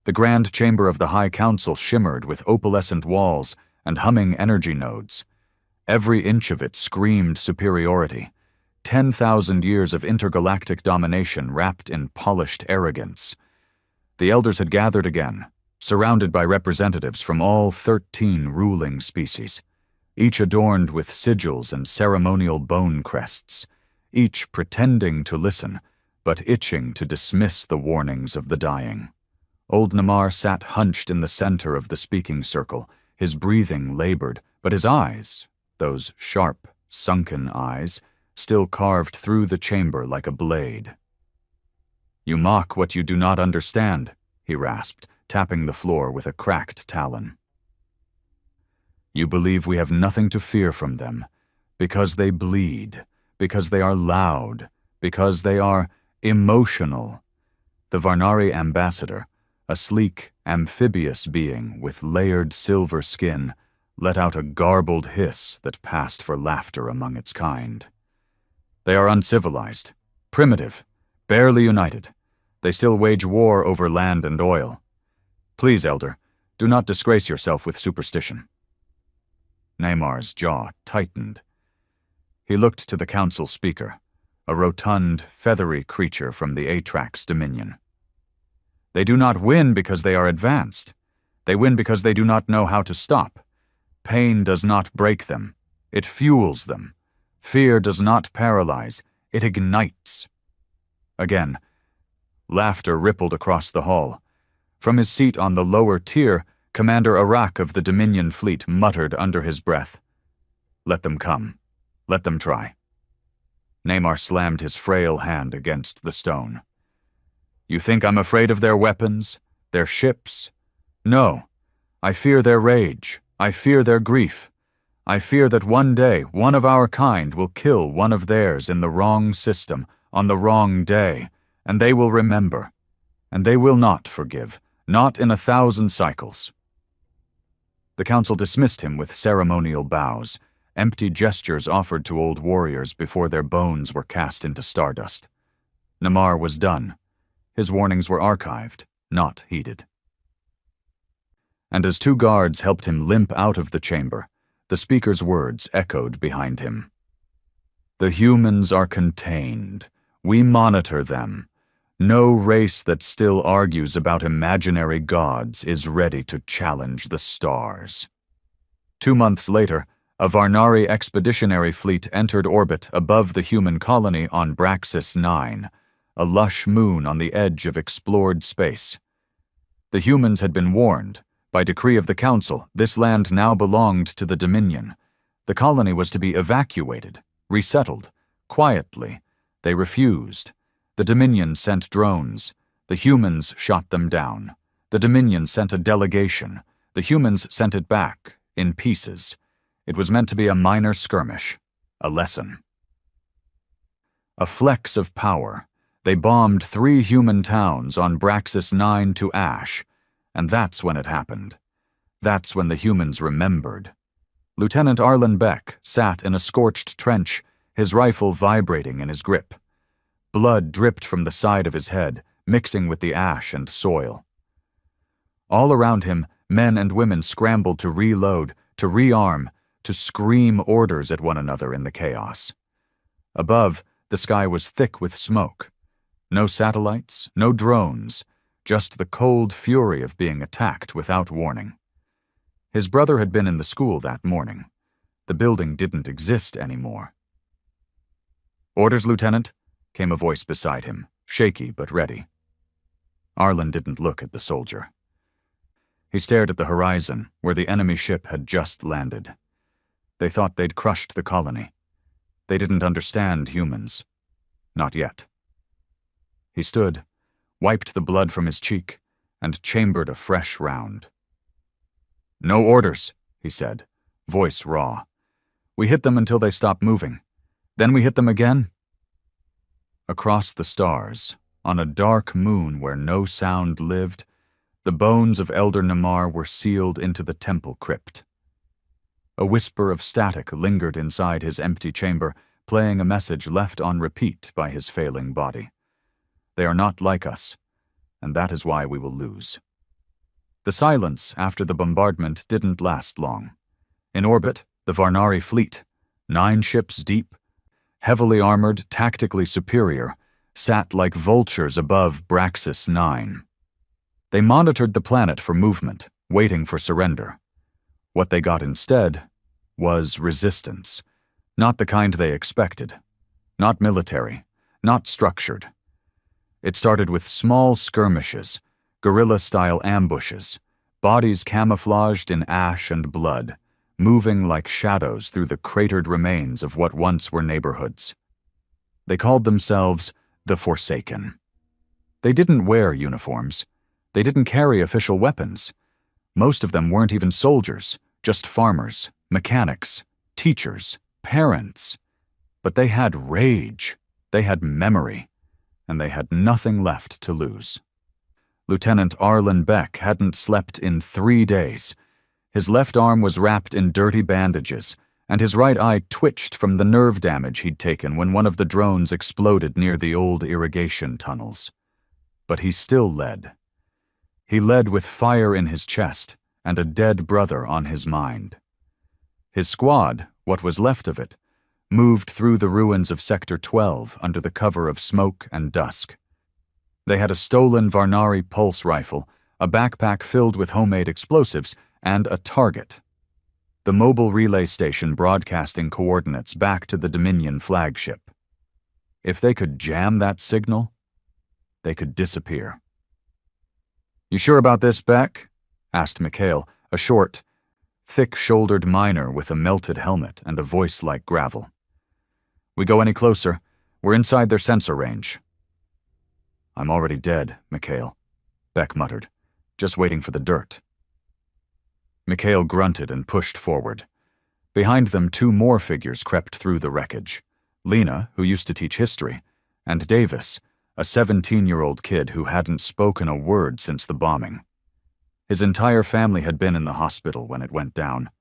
The grand chamber of the High Council shimmered with opalescent walls and humming energy nodes. Every inch of it screamed superiority. 10,000 years of intergalactic domination wrapped in polished arrogance. The elders had gathered again, surrounded by representatives from all 13 ruling species, each adorned with sigils and ceremonial bone crests, each pretending to listen, but itching to dismiss the warnings of the dying. Old Namar sat hunched in the center of the speaking circle, his breathing labored, but his eyes, those sharp, sunken eyes, still carved through the chamber like a blade. "You mock what you do not understand," he rasped, tapping the floor with a cracked talon. "You believe we have nothing to fear from them, because they bleed, because they are loud, because they are emotional." The Varnari ambassador, a sleek, amphibious being with layered silver skin, let out a garbled hiss that passed for laughter among its kind. "They are uncivilized, primitive, barely united. They still wage war over land and oil. Please, Elder, do not disgrace yourself with superstition." Namar's jaw tightened. He looked to the council speaker, a rotund, feathery creature from the Atrax dominion. "They do not win because they are advanced. They win because they do not know how to stop. Pain does not break them. It fuels them. Fear does not paralyze. It ignites." Again, laughter rippled across the hall. From his seat on the lower tier, Commander Arak of the Dominion fleet muttered under his breath, "Let them come. Let them try." Namar slammed his frail hand against the stone. "You think I'm afraid of their weapons, their ships? No. I fear their rage. I fear their grief. I fear that one day one of our kind will kill one of theirs in the wrong system, on the wrong day, and they will remember. And they will not forgive, not in 1,000 cycles." The council dismissed him with ceremonial bows, empty gestures offered to old warriors before their bones were cast into stardust. Namar was done. His warnings were archived, not heeded. And as 2 guards helped him limp out of the chamber, the speaker's words echoed behind him. "The humans are contained. We monitor them. No race that still argues about imaginary gods is ready to challenge the stars." 2 months later, a Varnari expeditionary fleet entered orbit above the human colony on Braxis 9, a lush moon on the edge of explored space. The humans had been warned. By decree of the Council, this land now belonged to the Dominion. The colony was to be evacuated, resettled, quietly. They refused. The Dominion sent drones. The humans shot them down. The Dominion sent a delegation. The humans sent it back, in pieces. It was meant to be a minor skirmish, a lesson. A flex of power. They bombed 3 human towns on Braxis 9 to ash, and that's when it happened. That's when the humans remembered. Lieutenant Arlen Beck sat in a scorched trench, his rifle vibrating in his grip. Blood dripped from the side of his head, mixing with the ash and soil. All around him, men and women scrambled to reload, to rearm, to scream orders at one another in the chaos. Above, the sky was thick with smoke. No satellites, no drones, just the cold fury of being attacked without warning. His brother had been in the school that morning. The building didn't exist anymore. "Orders, Lieutenant," came a voice beside him, shaky but ready. Arlen didn't look at the soldier. He stared at the horizon, where the enemy ship had just landed. They thought they'd crushed the colony. They didn't understand humans. Not yet. He stood, wiped the blood from his cheek, and chambered a fresh round. "No orders," he said, voice raw. "We hit them until they stop moving. Then we hit them again." Across the stars, on a dark moon where no sound lived, the bones of Elder Namar were sealed into the temple crypt. A whisper of static lingered inside his empty chamber, playing a message left on repeat by his failing body. They are not like us, and that is why we will lose. The silence after the bombardment didn't last long. In orbit, the Varnari fleet, 9 ships deep, heavily armored, tactically superior, sat like vultures above Braxis 9. They monitored the planet for movement, waiting for surrender. What they got instead was resistance. Not the kind they expected. Not military. Not structured. It started with small skirmishes, guerrilla-style ambushes, bodies camouflaged in ash and blood, moving like shadows through the cratered remains of what once were neighborhoods. They called themselves the Forsaken. They didn't wear uniforms. They didn't carry official weapons. Most of them weren't even soldiers, just farmers, mechanics, teachers, parents. But they had rage, they had memory, and they had nothing left to lose. Lieutenant Arlen Beck hadn't slept in 3 days. His left arm was wrapped in dirty bandages, and his right eye twitched from the nerve damage he'd taken when one of the drones exploded near the old irrigation tunnels. But he still led. He led with fire in his chest and a dead brother on his mind. His squad, what was left of it, moved through the ruins of Sector 12 under the cover of smoke and dusk. They had a stolen Varnari pulse rifle, a backpack filled with homemade explosives, and a target. The mobile relay station broadcasting coordinates back to the Dominion flagship. If they could jam that signal, they could disappear. "You sure about this, Beck?" asked Mikhail, a short, thick-shouldered miner with a melted helmet and a voice like gravel. "We go any closer, we're inside their sensor range." "I'm already dead, Mikhail," Beck muttered, "just waiting for the dirt." Mikhail grunted and pushed forward. Behind them, 2 more figures crept through the wreckage. Lena, who used to teach history, and Davis, a 17-year-old kid who hadn't spoken a word since the bombing. His entire family had been in the hospital when it went down.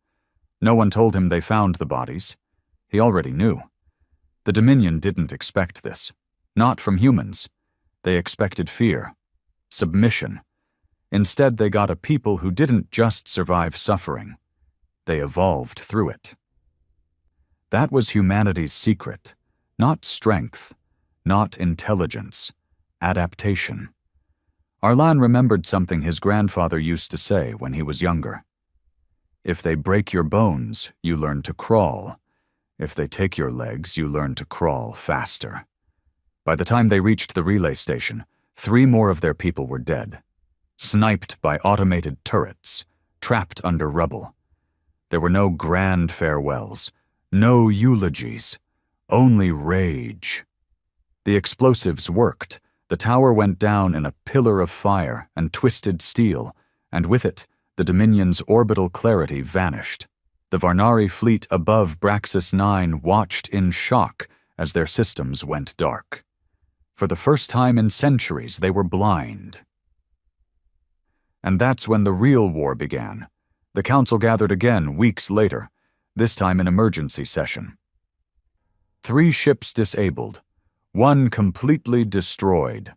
No one told him they found the bodies. He already knew. The Dominion didn't expect this. Not from humans. They expected fear, submission. Instead, they got a people who didn't just survive suffering. They evolved through it. That was humanity's secret. Not strength, not intelligence, adaptation. Arlan remembered something his grandfather used to say when he was younger. "If they break your bones, you learn to crawl. If they take your legs, you learn to crawl faster." By the time they reached the relay station, 3 more of their people were dead. Sniped by automated turrets, trapped under rubble. There were no grand farewells, no eulogies, only rage. The explosives worked. The tower went down in a pillar of fire and twisted steel, and with it, the Dominion's orbital clarity vanished. The Varnari fleet above Braxis 9 watched in shock as their systems went dark. For the first time in centuries, they were blind. And that's when the real war began. The council gathered again weeks later, this time in emergency session. 3 ships disabled, 1 completely destroyed.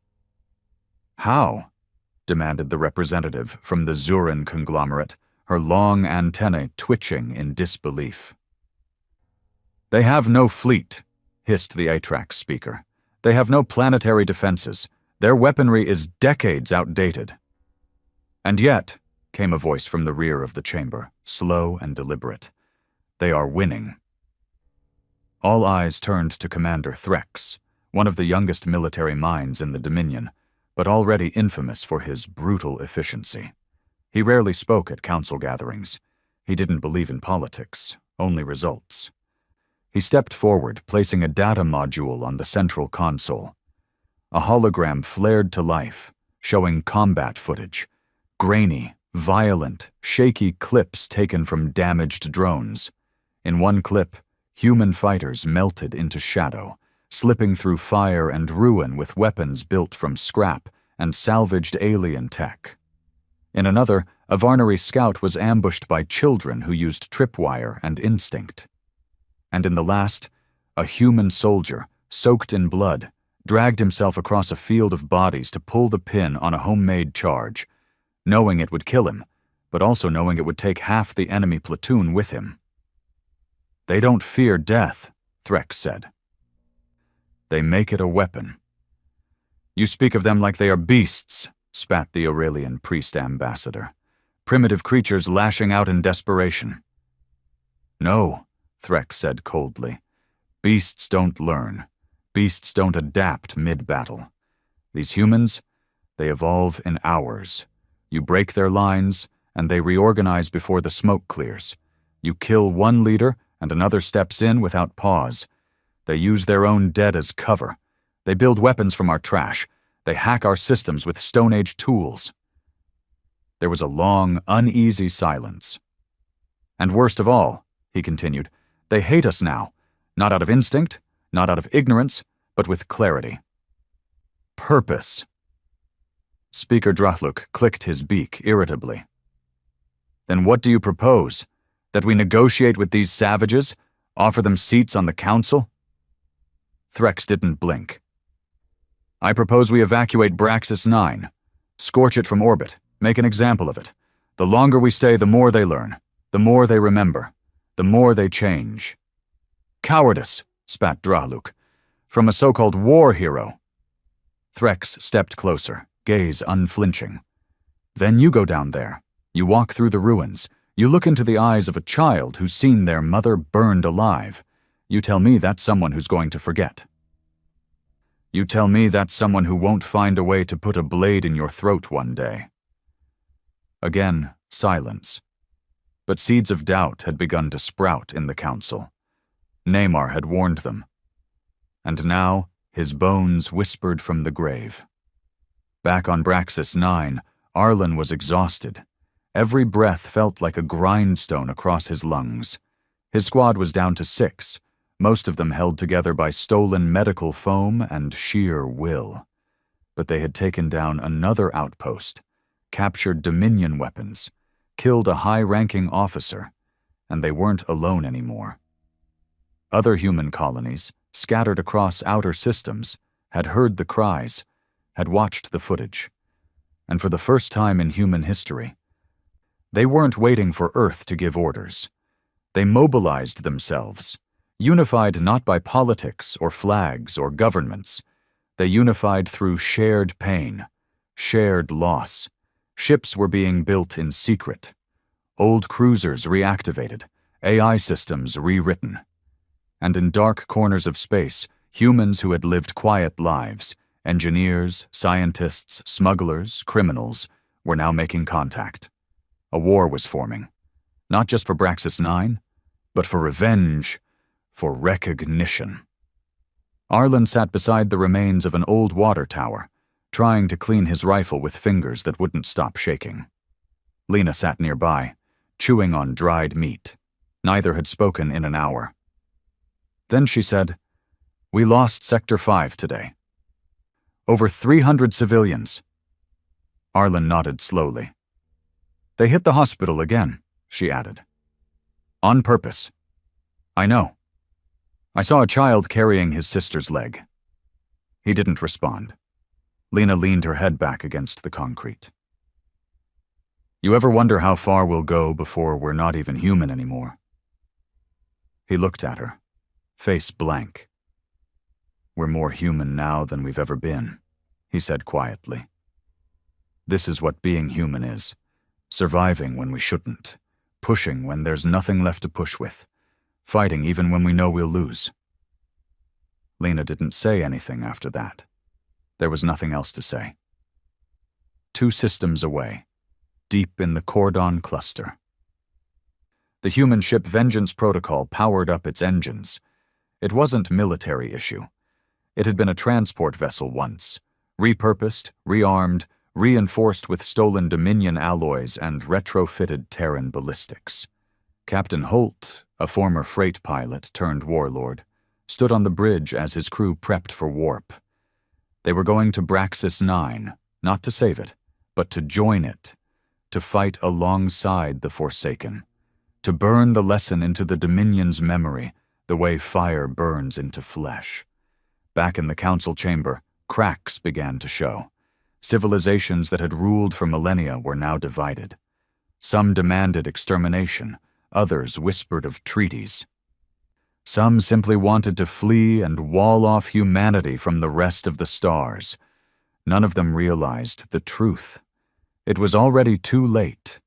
"How?" demanded the representative from the Zurin conglomerate, her long antennae twitching in disbelief. "They have no fleet," hissed the Atrax speaker. "They have no planetary defenses. Their weaponry is decades outdated." "And yet," came a voice from the rear of the chamber, slow and deliberate, "they are winning." All eyes turned to Commander Threx, one of the youngest military minds in the Dominion, but already infamous for his brutal efficiency. He rarely spoke at council gatherings. He didn't believe in politics, only results. He stepped forward, placing a data module on the central console. A hologram flared to life, showing combat footage, grainy, violent, shaky clips taken from damaged drones. In one clip, human fighters melted into shadow, slipping through fire and ruin with weapons built from scrap and salvaged alien tech. In another, a Varnari scout was ambushed by children who used tripwire and instinct. And in the last, a human soldier, soaked in blood, dragged himself across a field of bodies to pull the pin on a homemade charge. knowing it would kill him, but also knowing it would take half the enemy platoon with him. "They don't fear death," Threx said. "They make it a weapon." "You speak of them like they are beasts," spat the Aurelian priest ambassador. "Primitive creatures lashing out in desperation." "No," Threx said coldly. "Beasts don't learn. Beasts don't adapt mid-battle. These humans, they evolve in hours. You break their lines, and they reorganize before the smoke clears. You kill one leader, and another steps in without pause. They use their own dead as cover. They build weapons from our trash. They hack our systems with Stone Age tools." There was a long, uneasy silence. "And worst of all," he continued, "they hate us now, not out of instinct, not out of ignorance, but with clarity. Purpose." Speaker Drahluk clicked his beak irritably. "Then what do you propose? That we negotiate with these savages? Offer them seats on the council?" Threx didn't blink. "I propose we evacuate Braxis 9. Scorch it from orbit. Make an example of it. The longer we stay, the more they learn. The more they remember. The more they change." "Cowardice," spat Drahluk. "From a so-called war hero." Threx stepped closer, gaze unflinching. "Then you go down there. You walk through the ruins. You look into the eyes of a child who's seen their mother burned alive. You tell me that's someone who's going to forget. You tell me that's someone who won't find a way to put a blade in your throat one day." Again, silence. But seeds of doubt had begun to sprout in the council. Neymar had warned them. And now, his bones whispered from the grave. Back on Braxis 9, Arlen was exhausted. Every breath felt like a grindstone across his lungs. His squad was down to 6, most of them held together by stolen medical foam and sheer will. But they had taken down another outpost, captured Dominion weapons, killed a high-ranking officer, and they weren't alone anymore. Other human colonies, scattered across outer systems, had heard the cries, had watched the footage. And for the first time in human history, they weren't waiting for Earth to give orders. They mobilized themselves, unified not by politics or flags or governments. They unified through shared pain, shared loss. Ships were being built in secret. Old cruisers reactivated, AI systems rewritten. And in dark corners of space, humans who had lived quiet lives, engineers, scientists, smugglers, criminals, were now making contact. A war was forming, not just for Braxis 9, but for revenge, for recognition. Arlen sat beside the remains of an old water tower, trying to clean his rifle with fingers that wouldn't stop shaking. Lena sat nearby, chewing on dried meat. Neither had spoken in an hour. Then she said, "We lost Sector 5 today. Over 300 civilians." Arlen nodded slowly. "They hit the hospital again," she added. "On purpose. I know. I saw a child carrying his sister's leg." He didn't respond. Lena leaned her head back against the concrete. "You ever wonder how far we'll go before we're not even human anymore?" He looked at her, face blank. "We're more human now than we've ever been," he said quietly. "This is what being human is. Surviving when we shouldn't. Pushing when there's nothing left to push with. Fighting even when we know we'll lose." Lena didn't say anything after that. There was nothing else to say. 2 systems away, deep in the Cordon cluster. The human ship Vengeance Protocol powered up its engines. It wasn't a military issue. It had been a transport vessel once, repurposed, rearmed, reinforced with stolen Dominion alloys and retrofitted Terran ballistics. Captain Holt, a former freight pilot turned warlord, stood on the bridge as his crew prepped for warp. They were going to Braxis 9, not to save it, but to join it, to fight alongside the Forsaken, to burn the lesson into the Dominion's memory the way fire burns into flesh. Back in the council chamber, cracks began to show. Civilizations that had ruled for millennia were now divided. Some demanded extermination, others whispered of treaties. Some simply wanted to flee and wall off humanity from the rest of the stars. None of them realized the truth. It was already too late.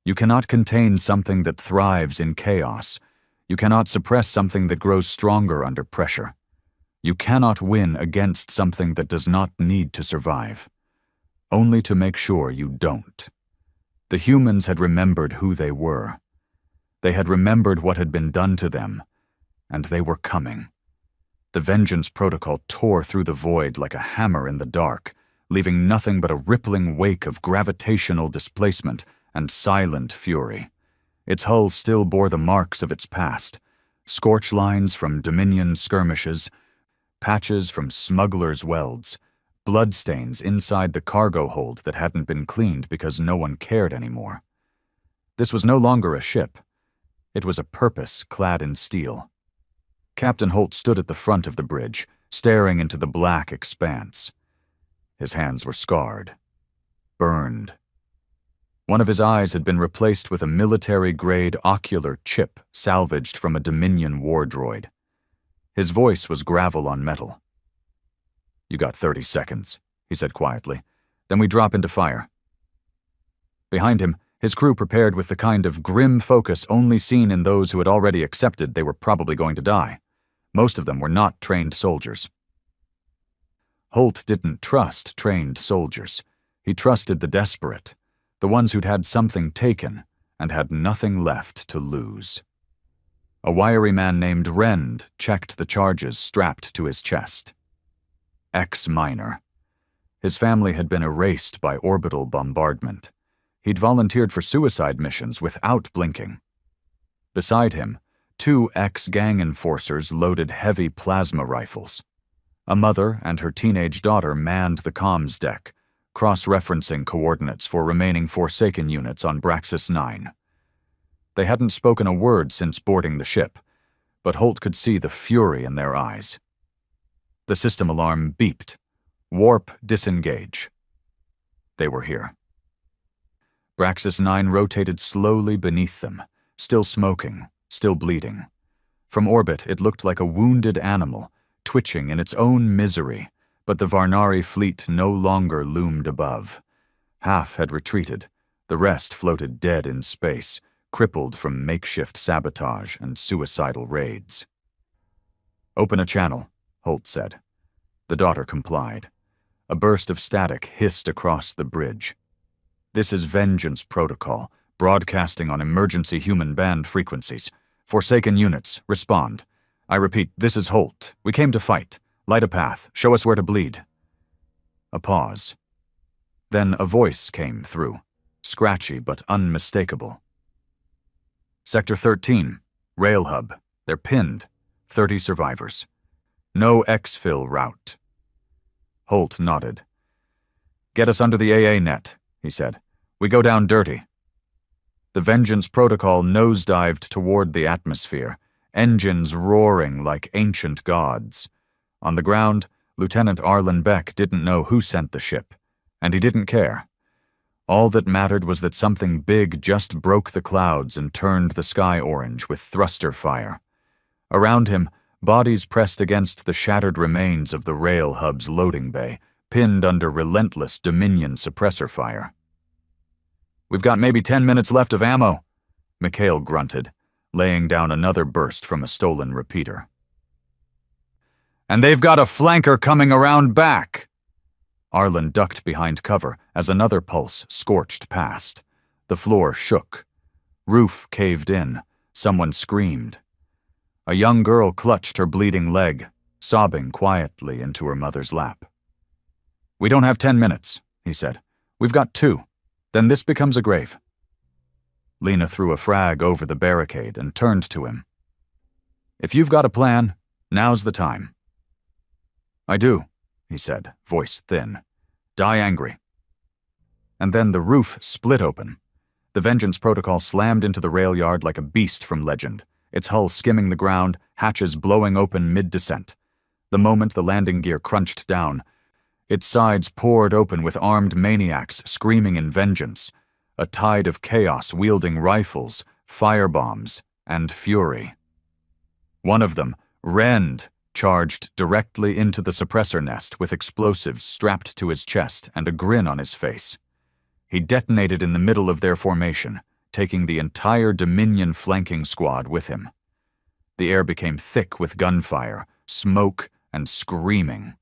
You cannot contain something that thrives in chaos. You cannot suppress something that grows stronger under pressure. You cannot win against something that does not need to survive. Only to make sure you don't. The humans had remembered who they were. They had remembered what had been done to them, and they were coming. The Vengeance Protocol tore through the void like a hammer in the dark, leaving nothing but a rippling wake of gravitational displacement and silent fury. Its hull still bore the marks of its past, scorch lines from Dominion skirmishes, patches from smugglers' welds, bloodstains inside the cargo hold that hadn't been cleaned because no one cared anymore. This was no longer a ship. It was a purpose clad in steel. Captain Holt stood at the front of the bridge, staring into the black expanse. His hands were scarred, burned. One of his eyes had been replaced with a military-grade ocular chip salvaged from a Dominion war droid. His voice was gravel on metal. "You got 30 seconds, he said quietly. "Then we drop into fire." Behind him, his crew prepared with the kind of grim focus only seen in those who had already accepted they were probably going to die. Most of them were not trained soldiers. Holt didn't trust trained soldiers. He trusted the desperate, the ones who'd had something taken and had nothing left to lose. A wiry man named Rend checked the charges strapped to his chest. Ex-miner. His family had been erased by orbital bombardment. He'd volunteered for suicide missions without blinking. Beside him, 2 ex-gang enforcers loaded heavy plasma rifles. A mother and her teenage daughter manned the comms deck, cross-referencing coordinates for remaining Forsaken units on Braxis 9. They hadn't spoken a word since boarding the ship, but Holt could see the fury in their eyes. The system alarm beeped. Warp disengage. They were here. Braxis 9 rotated slowly beneath them, still smoking, still bleeding. From orbit, it looked like a wounded animal, twitching in its own misery, but the Varnari fleet no longer loomed above. Half had retreated, the rest floated dead in space, crippled from makeshift sabotage and suicidal raids. "Open a channel," Holt said. The daughter complied. A burst of static hissed across the bridge. "This is Vengeance Protocol, broadcasting on emergency human band frequencies. Forsaken units, respond. I repeat, this is Holt. We came to fight. Light a path. Show us where to bleed." A pause. Then a voice came through, scratchy but unmistakable. "Sector 13, rail hub. They're pinned. 30 survivors. No exfil route." Holt nodded. "Get us under the AA net," he said. "We go down dirty." The Vengeance Protocol nosedived toward the atmosphere, engines roaring like ancient gods. On the ground, Lieutenant Arlen Beck didn't know who sent the ship, and he didn't care. All that mattered was that something big just broke the clouds and turned the sky orange with thruster fire. Around him, bodies pressed against the shattered remains of the rail hub's loading bay, pinned under relentless Dominion suppressor fire. "We've got maybe 10 minutes left of ammo," Mikhail grunted, laying down another burst from a stolen repeater. "And they've got a flanker coming around back." Arlen ducked behind cover as another pulse scorched past. The floor shook. Roof caved in. Someone screamed. A young girl clutched her bleeding leg, sobbing quietly into her mother's lap. "We don't have 10 minutes, he said. "We've got 2. Then this becomes a grave." Lena threw a frag over the barricade and turned to him. "If you've got a plan, now's the time." "I do," he said, voice thin. "Die angry." And then the roof split open. The Vengeance Protocol slammed into the rail yard like a beast from legend, its hull skimming the ground, hatches blowing open mid-descent. The moment the landing gear crunched down, Its sides poured open with armed maniacs screaming in vengeance, a tide of chaos wielding rifles, firebombs, and fury. One of them, Rend, charged directly into the suppressor nest with explosives strapped to his chest and a grin on his face. He detonated in the middle of their formation, taking the entire Dominion flanking squad with him. The air became thick with gunfire, smoke, and screaming.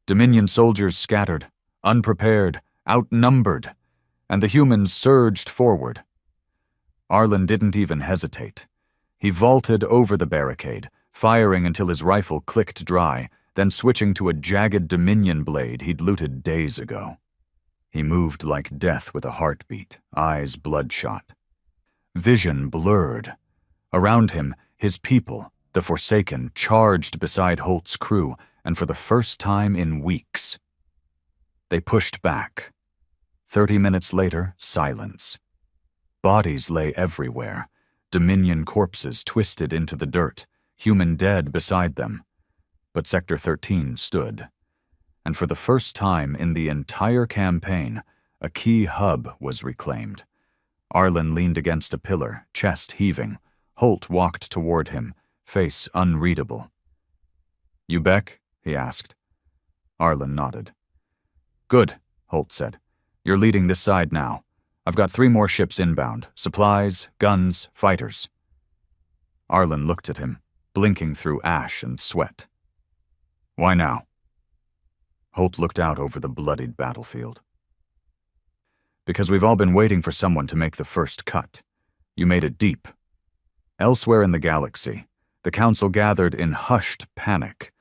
Dominion soldiers scattered, unprepared, outnumbered, and the humans surged forward. Arlen didn't even hesitate. He vaulted over the barricade, firing until his rifle clicked dry, then switching to a jagged Dominion blade he'd looted days ago. He moved like death with a heartbeat, eyes bloodshot. Vision blurred. Around him, his people, the Forsaken, charged beside Holt's crew, and for the first time in weeks. They pushed back. 30 minutes later, silence. Bodies lay everywhere, Dominion corpses twisted into the dirt, human dead beside them. But Sector 13 stood. And for the first time in the entire campaign, a key hub was reclaimed. Arlen leaned against a pillar, chest heaving. Holt walked toward him, face unreadable. "You Beck?" he asked. Arlen nodded. "Good," Holt said. "You're leading this side now. I've got 3 more ships inbound, supplies, guns, fighters." Arlen looked at him, blinking through ash and sweat. "Why now?" Holt looked out over the bloodied battlefield. "Because we've all been waiting for someone to make the first cut. You made it deep." Elsewhere in the galaxy, the Council gathered in hushed panic.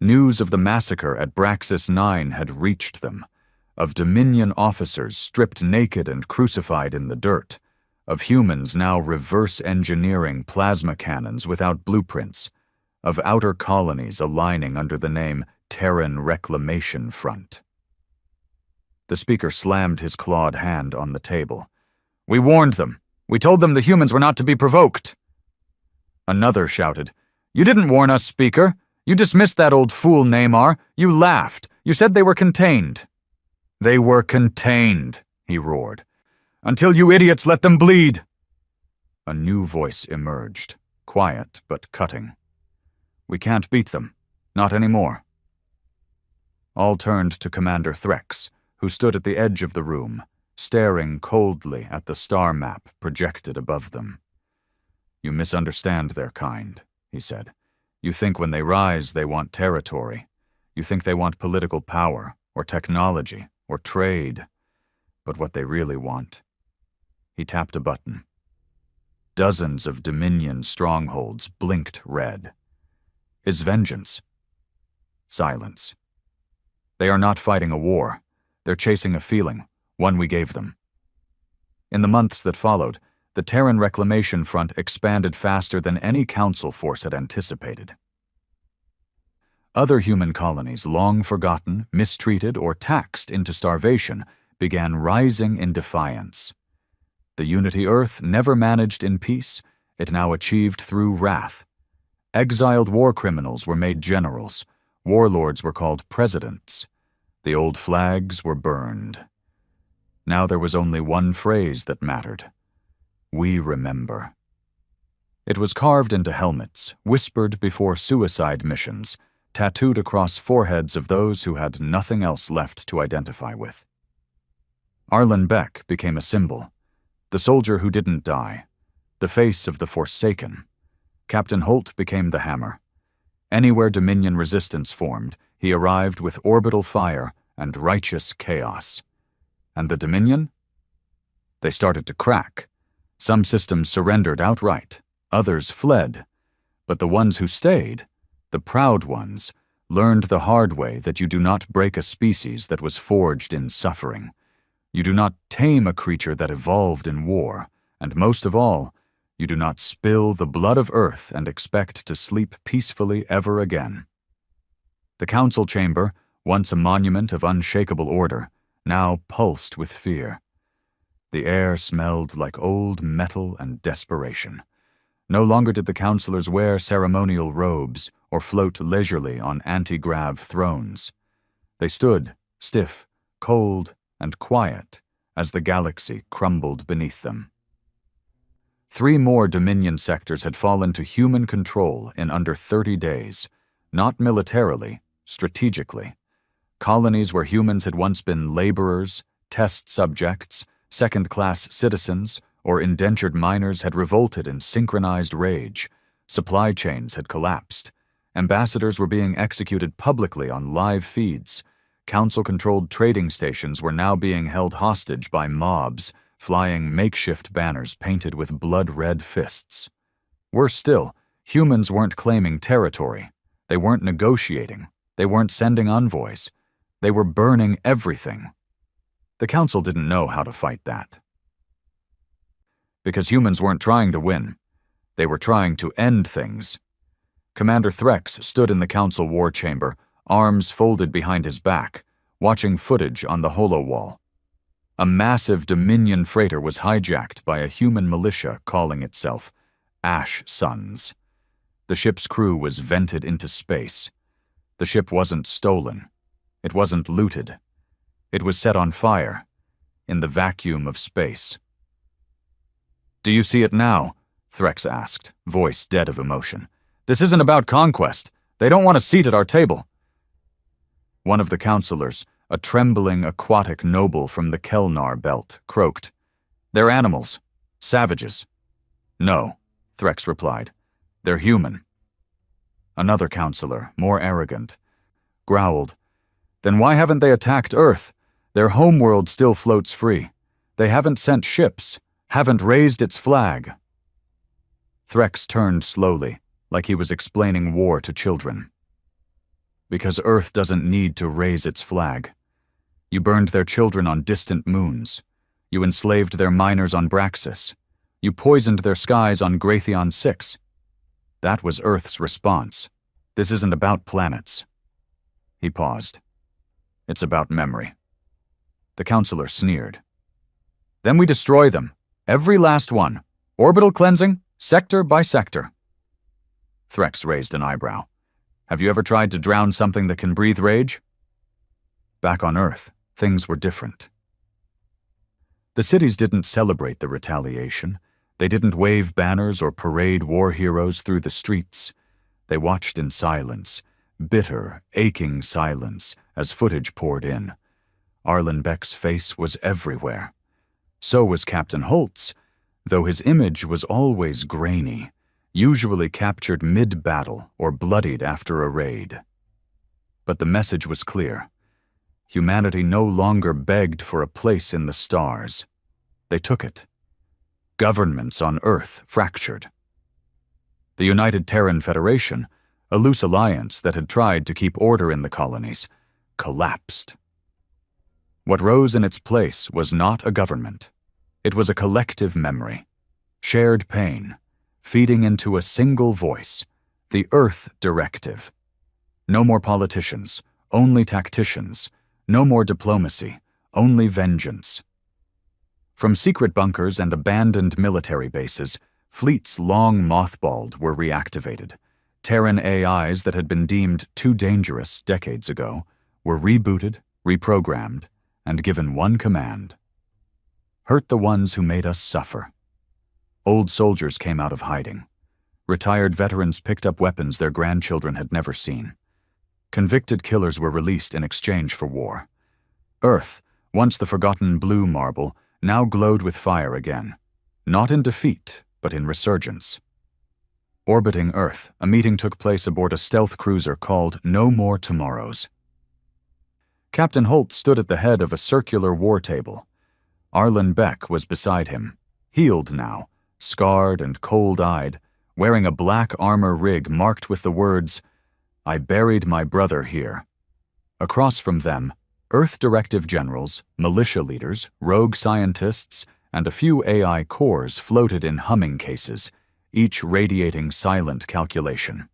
News of the massacre at Braxis 9 had reached them, of Dominion officers stripped naked and crucified in the dirt, of humans now reverse-engineering plasma cannons without blueprints, of outer colonies aligning under the name Terran Reclamation Front. The speaker slammed his clawed hand on the table. "We warned them. We told them the humans were not to be provoked." Another shouted, "You didn't warn us, Speaker. You dismissed that old fool Namar. You laughed. You said they were contained." "They were contained," he roared. "Until you idiots let them bleed." A new voice emerged, quiet but cutting. "We can't beat them. Not anymore." All turned to Commander Threx, who stood at the edge of the room, staring coldly at the star map projected above them. "You misunderstand their kind," he said. "You think when they rise they want territory. You think they want political power, or technology, or trade. But what they really want..." He tapped a button. Dozens of Dominion strongholds blinked red. "Is vengeance." Silence. "They are not fighting a war. They're chasing a feeling, one we gave them." In the months that followed, the Terran Reclamation Front expanded faster than any Council force had anticipated. Other human colonies, long forgotten, mistreated, or taxed into starvation, began rising in defiance. The Unity Earth never managed in peace, it now achieved through wrath. Exiled war criminals were made generals, warlords were called presidents, the old flags were burned. Now there was only one phrase that mattered: "We remember." It was carved into helmets, whispered before suicide missions, tattooed across foreheads of those who had nothing else left to identify with. Arlen Beck became a symbol, the soldier who didn't die, the face of the Forsaken. Captain Holt became the hammer. Anywhere Dominion resistance formed, he arrived with orbital fire and righteous chaos. And the Dominion? They started to crack. Some systems surrendered outright, others fled. But the ones who stayed, the proud ones, learned the hard way that you do not break a species that was forged in suffering. You do not tame a creature that evolved in war, and most of all, you do not spill the blood of Earth and expect to sleep peacefully ever again. The Council chamber, once a monument of unshakable order, now pulsed with fear. The air smelled like old metal and desperation. No longer did the councillors wear ceremonial robes or float leisurely on anti-grav thrones. They stood, stiff, cold, and quiet, as the galaxy crumbled beneath them. 3 more Dominion sectors had fallen to human control in under 30 days, not militarily, strategically. Colonies where humans had once been laborers, test subjects, second-class citizens, or indentured miners had revolted in synchronized rage. Supply chains had collapsed. Ambassadors were being executed publicly on live feeds. Council-controlled trading stations were now being held hostage by mobs, flying makeshift banners painted with blood-red fists. Worse still, humans weren't claiming territory. They weren't negotiating. They weren't sending envoys. They were burning everything. The Council didn't know how to fight that. Because humans weren't trying to win. They were trying to end things. Commander Threx stood in the Council war chamber, arms folded behind his back, watching footage on the holowall. A massive Dominion freighter was hijacked by a human militia calling itself Ash Sons. The ship's crew was vented into space. The ship wasn't stolen. It wasn't looted. It was set on fire, in the vacuum of space. "Do you see it now?" Threx asked, voice dead of emotion. "This isn't about conquest. They don't want a seat at our table." One of the counselors, a trembling aquatic noble from the Kelnar belt, croaked, "They're animals. Savages." "No," Threx replied. "They're human." Another counselor, more arrogant, growled, "Then why haven't they attacked Earth? Their homeworld still floats free. They haven't sent ships, haven't raised its flag." Threx turned slowly, like he was explaining war to children. "Because Earth doesn't need to raise its flag. You burned their children on distant moons. You enslaved their miners on Braxis. You poisoned their skies on Graytheon 6. That was Earth's response. This isn't about planets." He paused. "It's about memory." The counselor sneered. "Then we destroy them. Every last one. Orbital cleansing, sector by sector." Threx raised an eyebrow. "Have you ever tried to drown something that can breathe rage?" Back on Earth, things were different. The cities didn't celebrate the retaliation. They didn't wave banners or parade war heroes through the streets. They watched in silence, bitter, aching silence, as footage poured in. Arlen Beck's face was everywhere. So was Captain Holt's, though his image was always grainy, usually captured mid-battle or bloodied after a raid. But the message was clear. Humanity no longer begged for a place in the stars. They took it. Governments on Earth fractured. The United Terran Federation, a loose alliance that had tried to keep order in the colonies, collapsed. What rose in its place was not a government. It was a collective memory, shared pain, feeding into a single voice, the Earth Directive. No more politicians, only tacticians. No more diplomacy, only vengeance. From secret bunkers and abandoned military bases, fleets long mothballed were reactivated. Terran AIs that had been deemed too dangerous decades ago were rebooted, reprogrammed, and given one command: hurt the ones who made us suffer. Old soldiers came out of hiding. Retired veterans picked up weapons their grandchildren had never seen. Convicted killers were released in exchange for war. Earth, once the forgotten blue marble, now glowed with fire again, not in defeat, but in resurgence. Orbiting Earth, a meeting took place aboard a stealth cruiser called No More Tomorrows. Captain Holt stood at the head of a circular war table. Arlen Beck was beside him, healed now, scarred and cold-eyed, wearing a black armor rig marked with the words, "I buried my brother here." Across from them, Earth Directive generals, militia leaders, rogue scientists, and a few AI cores floated in humming cases, each radiating silent calculation.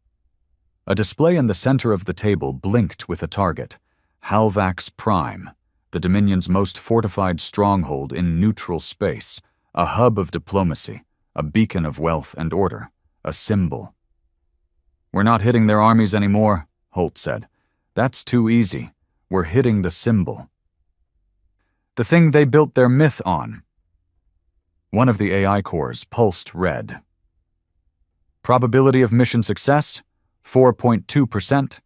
A display in the center of the table blinked with a target, Halvax Prime, the Dominion's most fortified stronghold in neutral space, a hub of diplomacy, a beacon of wealth and order, a symbol. "We're not hitting their armies anymore," Holt said. "That's too easy. were hitting the symbol. The thing they built their myth on. One of the AI cores pulsed red. Probability of mission success, 4.2%.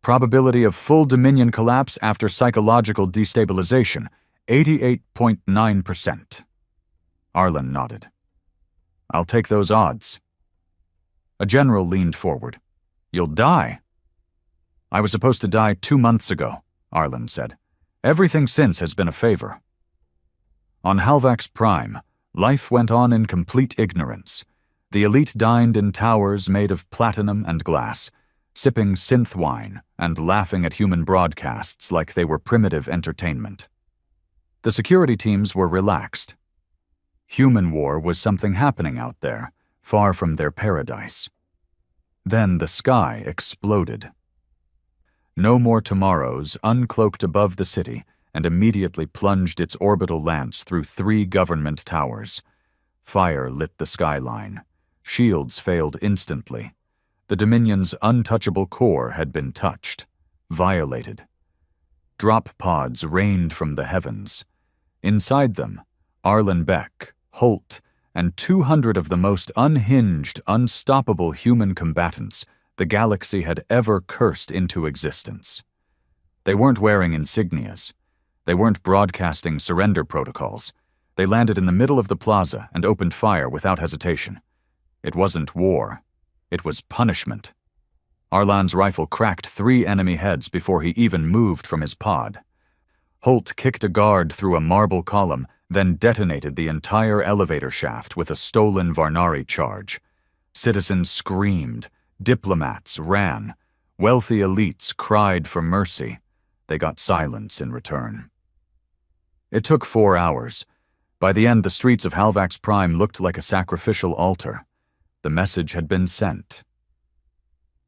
Probability of full Dominion collapse after psychological destabilization, 88.9%. Arlen nodded. I'll take those odds. A general leaned forward. You'll die. I was supposed to die 2 months ago, Arlen said. Everything since has been a favor. On Halvax Prime, life went on in complete ignorance. The elite dined in towers made of platinum and glass, sipping synth wine and laughing at human broadcasts like they were primitive entertainment. The security teams were relaxed. Human war was something happening out there, far from their paradise. Then the sky exploded. No More Tomorrows uncloaked above the city and immediately plunged its orbital lance through 3 government towers. Fire lit the skyline. Shields failed instantly. The Dominion's untouchable core had been touched, violated. Drop pods rained from the heavens. Inside them, Arlen Beck, Holt, and 200 of the most unhinged, unstoppable human combatants the galaxy had ever cursed into existence. They weren't wearing insignias. They weren't broadcasting surrender protocols. They landed in the middle of the plaza and opened fire without hesitation. It wasn't war. It was punishment. Arlan's rifle cracked 3 enemy heads before he even moved from his pod. Holt kicked a guard through a marble column, then detonated the entire elevator shaft with a stolen Varnari charge. Citizens screamed. Diplomats ran. Wealthy elites cried for mercy. They got silence in return. It took 4 hours. By the end, the streets of Halvax Prime looked like a sacrificial altar. The message had been sent.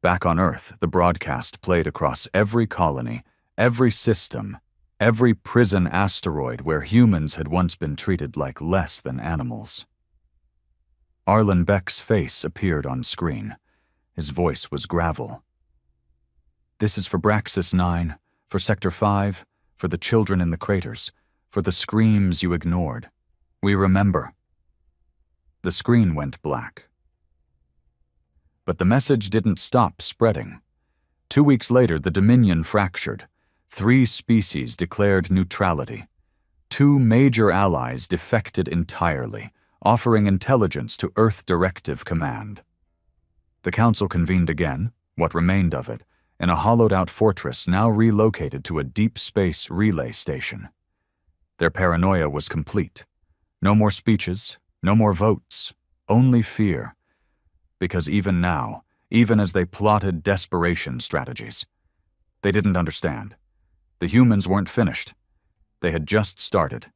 Back on Earth, the broadcast played across every colony, every system, every prison asteroid where humans had once been treated like less than animals. Arlen Beck's face appeared on screen. His voice was gravel. This is for Braxis 9, for Sector 5, for the children in the craters, for the screams you ignored. We remember. The screen went black. But the message didn't stop spreading. 2 weeks later, the Dominion fractured. 3 species declared neutrality. 2 major allies defected entirely, offering intelligence to Earth Directive Command. The Council convened again, what remained of it, in a hollowed-out fortress now relocated to a deep space relay station. Their paranoia was complete. No more speeches, no more votes, only fear. Because even now, even as they plotted desperation strategies, they didn't understand. The humans weren't finished. They had just started.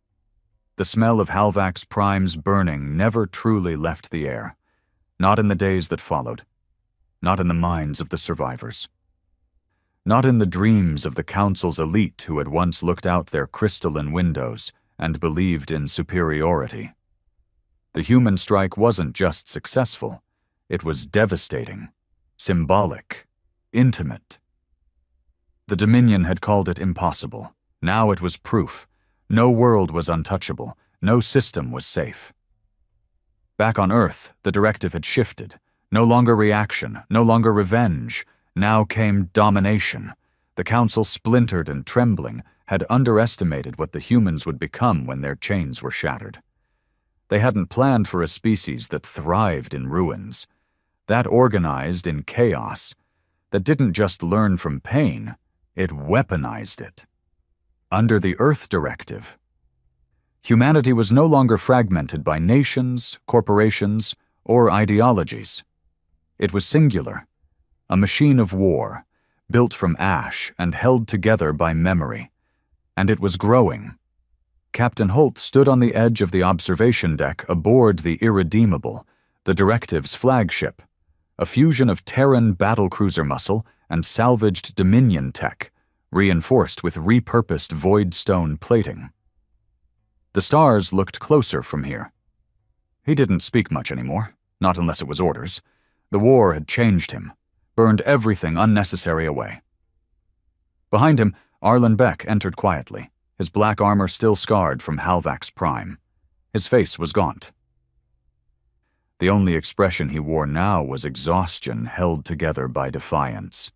The smell of Halvax Prime's burning never truly left the air. Not in the days that followed. Not in the minds of the survivors. Not in the dreams of the Council's elite who had once looked out their crystalline windows and believed in superiority. The human strike wasn't just successful. It was devastating, symbolic, intimate. The Dominion had called it impossible. Now it was proof. No world was untouchable. No system was safe. Back on Earth, the directive had shifted. No longer reaction, no longer revenge. Now came domination. The Council, splintered and trembling, had underestimated what the humans would become when their chains were shattered. They hadn't planned for a species that thrived in ruins, that organized in chaos, that didn't just learn from pain, it weaponized it. Under the Earth Directive, humanity was no longer fragmented by nations, corporations, or ideologies. It was singular, a machine of war, built from ash and held together by memory. And it was growing. Captain Holt stood on the edge of the observation deck aboard the Irredeemable, the Directive's flagship, a fusion of Terran battlecruiser muscle and salvaged Dominion tech, reinforced with repurposed void stone plating. The stars looked closer from here. He didn't speak much anymore, not unless it was orders. The war had changed him, burned everything unnecessary away. Behind him, Arlen Beck entered quietly, his black armor still scarred from Halvak's prime. His face was gaunt. The only expression he wore now was exhaustion held together by defiance.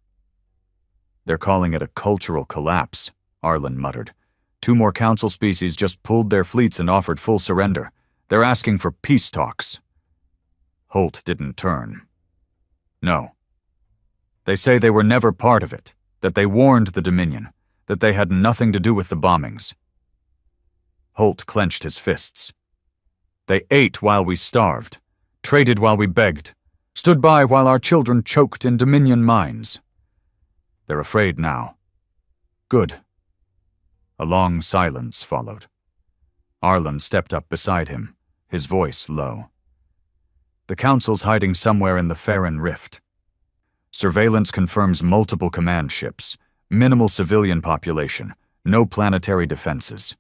"They're calling it a cultural collapse," Arlen muttered. "2 more council species just pulled their fleets and offered full surrender. They're asking for peace talks." Holt didn't turn. "No. They say they were never part of it, that they warned the Dominion, that they had nothing to do with the bombings." Holt clenched his fists. "They ate while we starved, traded while we begged, stood by while our children choked in Dominion mines. They're afraid now. Good." A long silence followed. Arlen stepped up beside him, his voice low. "The Council's hiding somewhere in the Farron Rift. Surveillance confirms multiple command ships, minimal civilian population, no planetary defenses."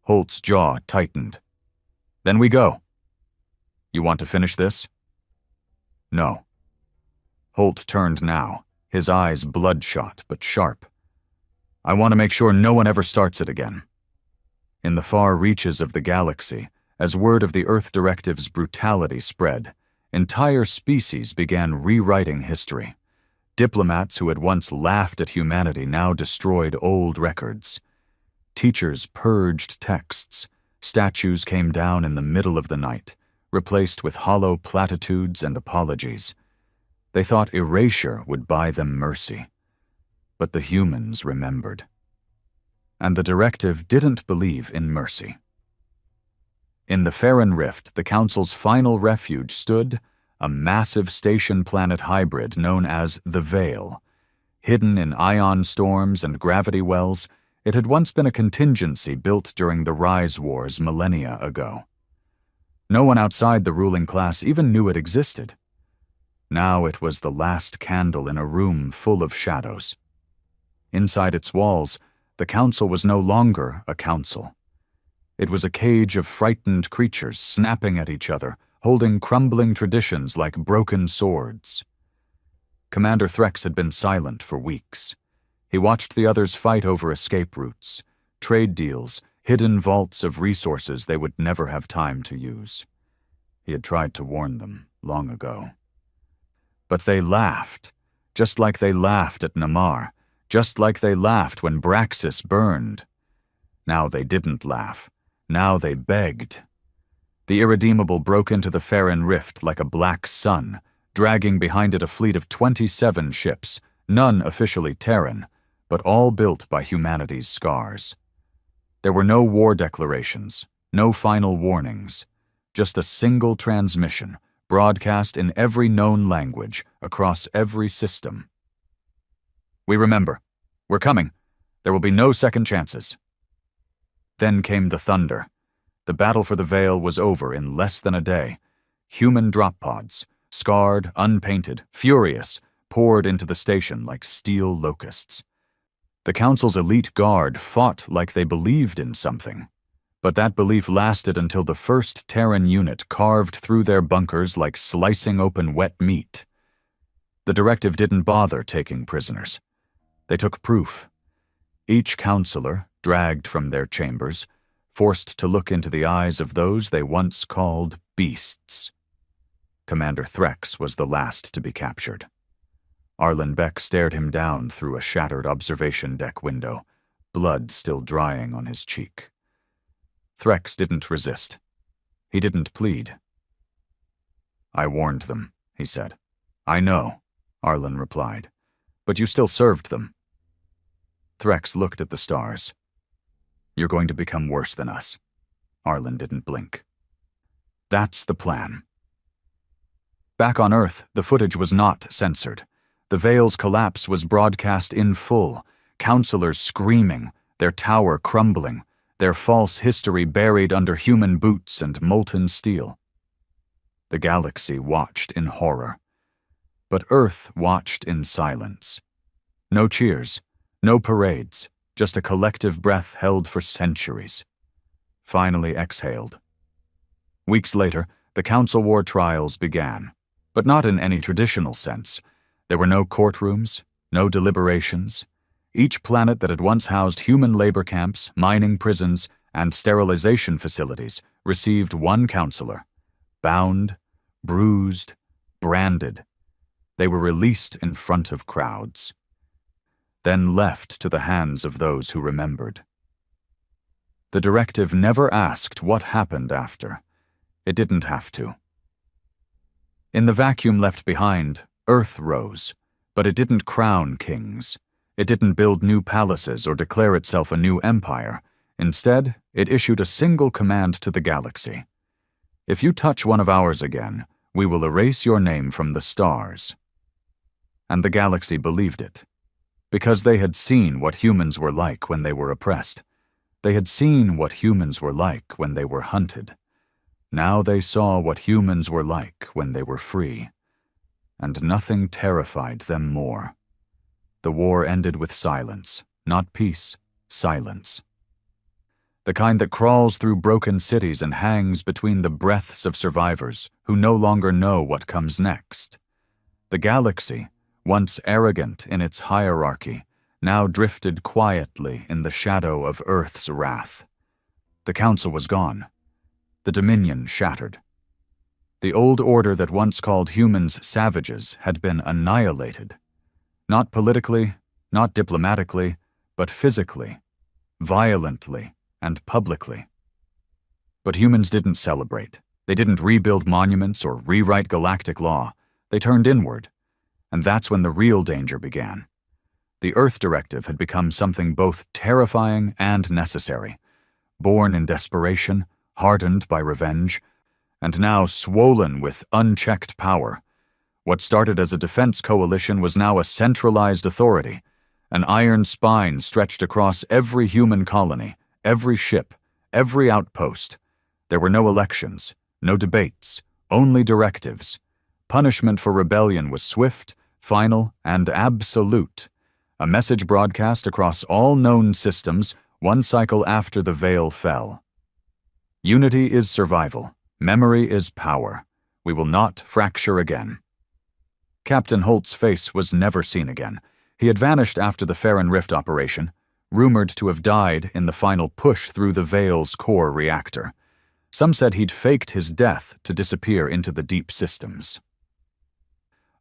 Holt's jaw tightened. "Then we go. You want to finish this?" "No." Holt turned now, his eyes bloodshot but sharp. "I want to make sure no one ever starts it again." In the far reaches of the galaxy, as word of the Earth Directive's brutality spread, entire species began rewriting history. Diplomats who had once laughed at humanity now destroyed old records. Teachers purged texts. Statues came down in the middle of the night, replaced with hollow platitudes and apologies. They thought erasure would buy them mercy. But the humans remembered. And the directive didn't believe in mercy. In the Farron Rift, the Council's final refuge stood a massive station planet hybrid known as the Veil. Hidden in ion storms and gravity wells, it had once been a contingency built during the Rise Wars millennia ago. No one outside the ruling class even knew it existed. Now it was the last candle in a room full of shadows. Inside its walls, the Council was no longer a council. It was a cage of frightened creatures snapping at each other, holding crumbling traditions like broken swords. Commander Threx had been silent for weeks. He watched the others fight over escape routes, trade deals, hidden vaults of resources they would never have time to use. He had tried to warn them long ago. But they laughed, just like they laughed at Namar, just like they laughed when Braxis burned. Now they didn't laugh. Now they begged. The Irredeemable broke into the Farron Rift like a black sun, dragging behind it a fleet of 27 ships, none officially Terran, but all built by humanity's scars. There were no war declarations, no final warnings, just a single transmission, broadcast in every known language, across every system. "We remember. We're coming. There will be no second chances." Then came the thunder. The battle for the Veil was over in less than a day. Human drop pods, scarred, unpainted, furious, poured into the station like steel locusts. The Council's elite guard fought like they believed in something. But that belief lasted until the first Terran unit carved through their bunkers like slicing open wet meat. The directive didn't bother taking prisoners. They took proof. Each counselor, dragged from their chambers, forced to look into the eyes of those they once called beasts. Commander Threx was the last to be captured. Arlen Beck stared him down through a shattered observation deck window, blood still drying on his cheek. Threx didn't resist. He didn't plead. "I warned them," he said. "I know," Arlen replied. "But you still served them." Threx looked at the stars. "You're going to become worse than us." Arlen didn't blink. "That's the plan." Back on Earth, the footage was not censored. The Veil's collapse was broadcast in full, counselors screaming, their tower crumbling, their false history buried under human boots and molten steel. The galaxy watched in horror. But Earth watched in silence. No cheers, no parades, just a collective breath held for centuries. Finally exhaled. Weeks later, the Council War trials began, but not in any traditional sense. There were no courtrooms, no deliberations. Each planet that had once housed human labor camps, mining prisons, and sterilization facilities received one counselor. Bound, bruised, branded. They were released in front of crowds, then left to the hands of those who remembered. The directive never asked what happened after. It didn't have to. In the vacuum left behind, Earth rose, but it didn't crown kings. It didn't build new palaces or declare itself a new empire. Instead, it issued a single command to the galaxy. If you touch one of ours again, we will erase your name from the stars. And the galaxy believed it, because they had seen what humans were like when they were oppressed. They had seen what humans were like when they were hunted. Now they saw what humans were like when they were free. And nothing terrified them more. The war ended with silence, not peace, silence. The kind that crawls through broken cities and hangs between the breaths of survivors who no longer know what comes next. The galaxy, once arrogant in its hierarchy, now drifted quietly in the shadow of Earth's wrath. The council was gone. The dominion shattered. The old order that once called humans savages had been annihilated. Not politically, not diplomatically, but physically, violently, and publicly. But humans didn't celebrate. They didn't rebuild monuments or rewrite galactic law. They turned inward, and that's when the real danger began. The Earth Directive had become something both terrifying and necessary, born in desperation, hardened by revenge, and now swollen with unchecked power. What started as a defense coalition was now a centralized authority, an iron spine stretched across every human colony, every ship, every outpost. There were no elections, no debates, only directives. Punishment for rebellion was swift, final, and absolute. A message broadcast across all known systems, one cycle after the veil fell. Unity is survival. Memory is power. We will not fracture again. Captain Holt's face was never seen again. He had vanished after the Farron Rift operation, rumored to have died in the final push through the Veil's core reactor. Some said he'd faked his death to disappear into the deep systems.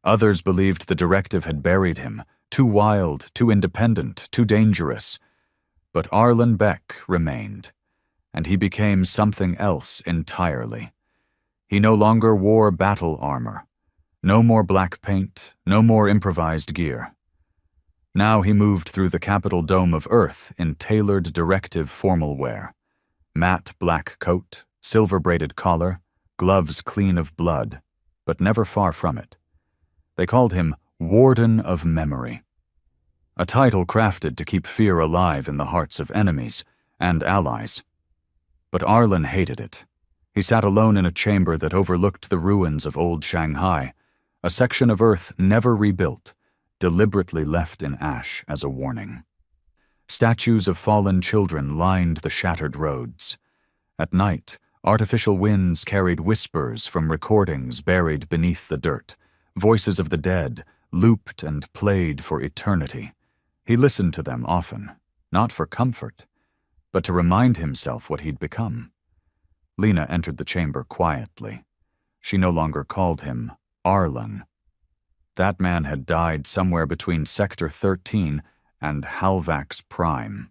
Others believed the directive had buried him, too wild, too independent, too dangerous. But Arlen Beck remained, and he became something else entirely. He no longer wore battle armor. No more black paint, no more improvised gear. Now he moved through the Capitol Dome of Earth in tailored directive formal wear. Matte black coat, silver-braided collar, gloves clean of blood, but never far from it. They called him Warden of Memory, a title crafted to keep fear alive in the hearts of enemies and allies. But Arlen hated it. He sat alone in a chamber that overlooked the ruins of old Shanghai, a section of Earth never rebuilt, deliberately left in ash as a warning. Statues of fallen children lined the shattered roads. At night, artificial winds carried whispers from recordings buried beneath the dirt, voices of the dead, looped and played for eternity. He listened to them often, not for comfort, but to remind himself what he'd become. Lena entered the chamber quietly. She no longer called him Arlen. That man had died somewhere between Sector 13 and Halvax Prime.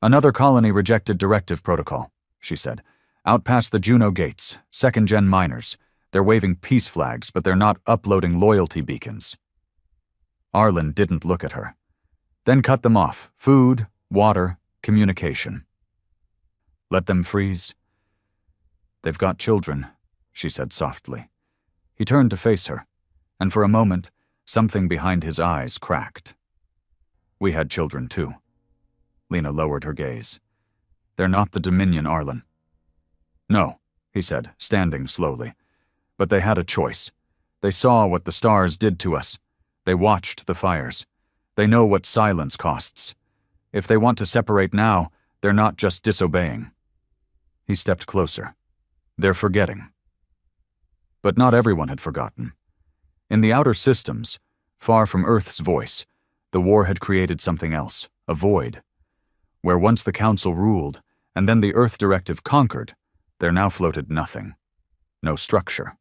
"Another colony rejected directive protocol," she said. "Out past the Juno gates, second-gen miners. They're waving peace flags, but they're not uploading loyalty beacons." Arlen didn't look at her. "Then cut them off. Food, water, communication. Let them freeze." "They've got children," she said softly. He turned to face her, and for a moment, something behind his eyes cracked. "We had children too." Lena lowered her gaze. "They're not the Dominion, Arlen." "No," he said, standing slowly. "But they had a choice. They saw what the stars did to us. They watched the fires. They know what silence costs. If they want to separate now, they're not just disobeying." He stepped closer. "They're forgetting." But not everyone had forgotten. In the outer systems, far from Earth's voice, The war had created something else, a void. Where once the Council ruled, and then the Earth Directive conquered, there now floated nothing. No structure.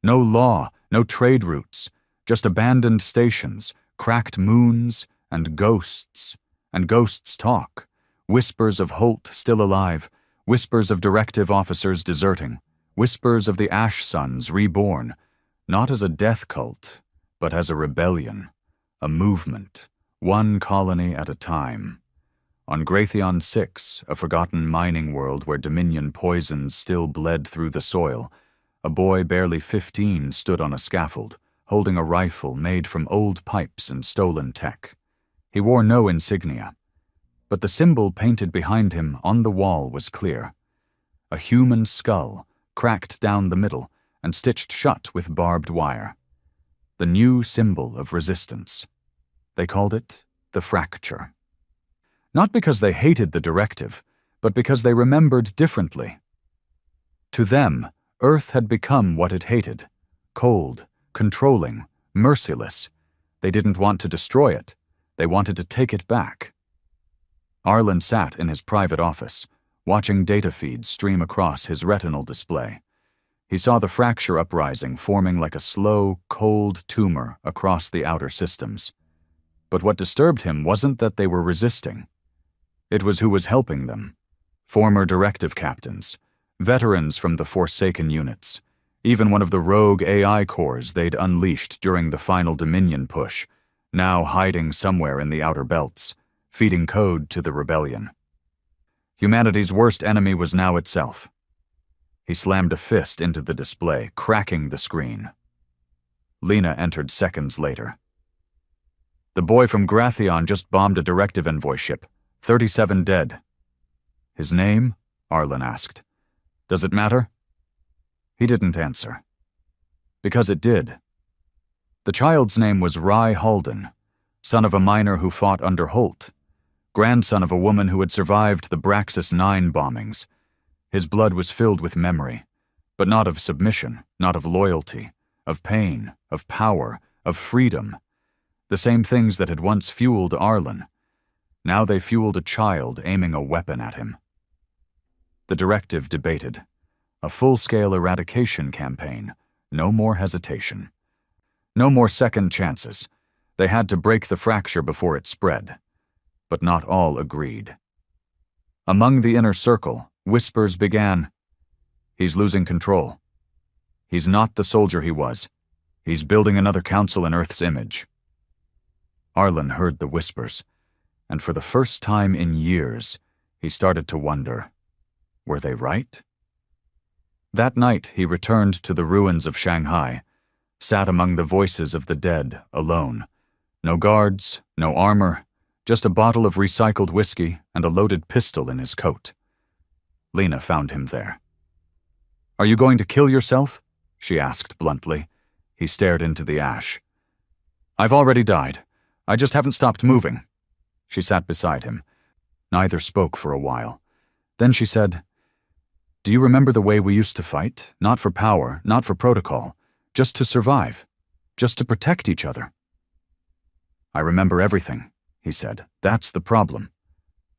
No law, no trade routes, just abandoned stations, cracked moons, and ghosts. And ghosts talk. Whispers of Holt still alive, whispers of directive officers deserting, whispers of the Ash Sons reborn, not as a death cult, but as a rebellion, a movement, one colony at a time. On Graytheon 6, a forgotten mining world where Dominion poisons still bled through the soil, a boy barely 15 stood on a scaffold, holding a rifle made from old pipes and stolen tech. He wore no insignia, but the symbol painted behind him on the wall was clear. A human skull, cracked down the middle and stitched shut with barbed wire. The new symbol of resistance. They called it the fracture. Not because they hated the directive, but because they remembered differently. To them, Earth had become what it hated: cold, controlling, merciless. They didn't want to destroy it. They wanted to take it back. Arlen sat in his private office, watching data feeds stream across his retinal display. He saw the fracture uprising forming like a slow, cold tumor across the outer systems. But what disturbed him wasn't that they were resisting. It was who was helping them. Former directive captains, veterans from the Forsaken units, even one of the rogue AI cores they'd unleashed during the final Dominion push, now hiding somewhere in the outer belts, feeding code to the rebellion. Humanity's worst enemy was now itself. He slammed a fist into the display, cracking the screen. Lena entered seconds later. The boy from Graytheon just bombed a directive envoy ship. 37 dead. His name? Arlen asked. Does it matter? He didn't answer. Because it did. The child's name was Rye Halden, son of a miner who fought under Holt, grandson of a woman who had survived the Braxis 9 bombings. His blood was filled with memory, but not of submission, not of loyalty, of pain, of power, of freedom. The same things that had once fueled Arlen. Now they fueled a child aiming a weapon at him. The directive debated. A full-scale eradication campaign. No more hesitation. No more second chances. They had to break the fracture before it spread. But not all agreed. Among the inner circle, whispers began. He's losing control. He's not the soldier he was. He's building another council in Earth's image. Arlen heard the whispers, and for the first time in years, he started to wonder, were they right? That night he returned to the ruins of Shanghai, sat among the voices of the dead, alone. No guards, no armor, just a bottle of recycled whiskey and a loaded pistol in his coat. Lena found him there. Are you going to kill yourself? She asked bluntly. He stared into the ash. I've already died. I just haven't stopped moving. She sat beside him. Neither spoke for a while. Then she said, Do you remember the way we used to fight? Not for power, not for protocol, just to survive, just to protect each other. I remember everything, he said. That's the problem.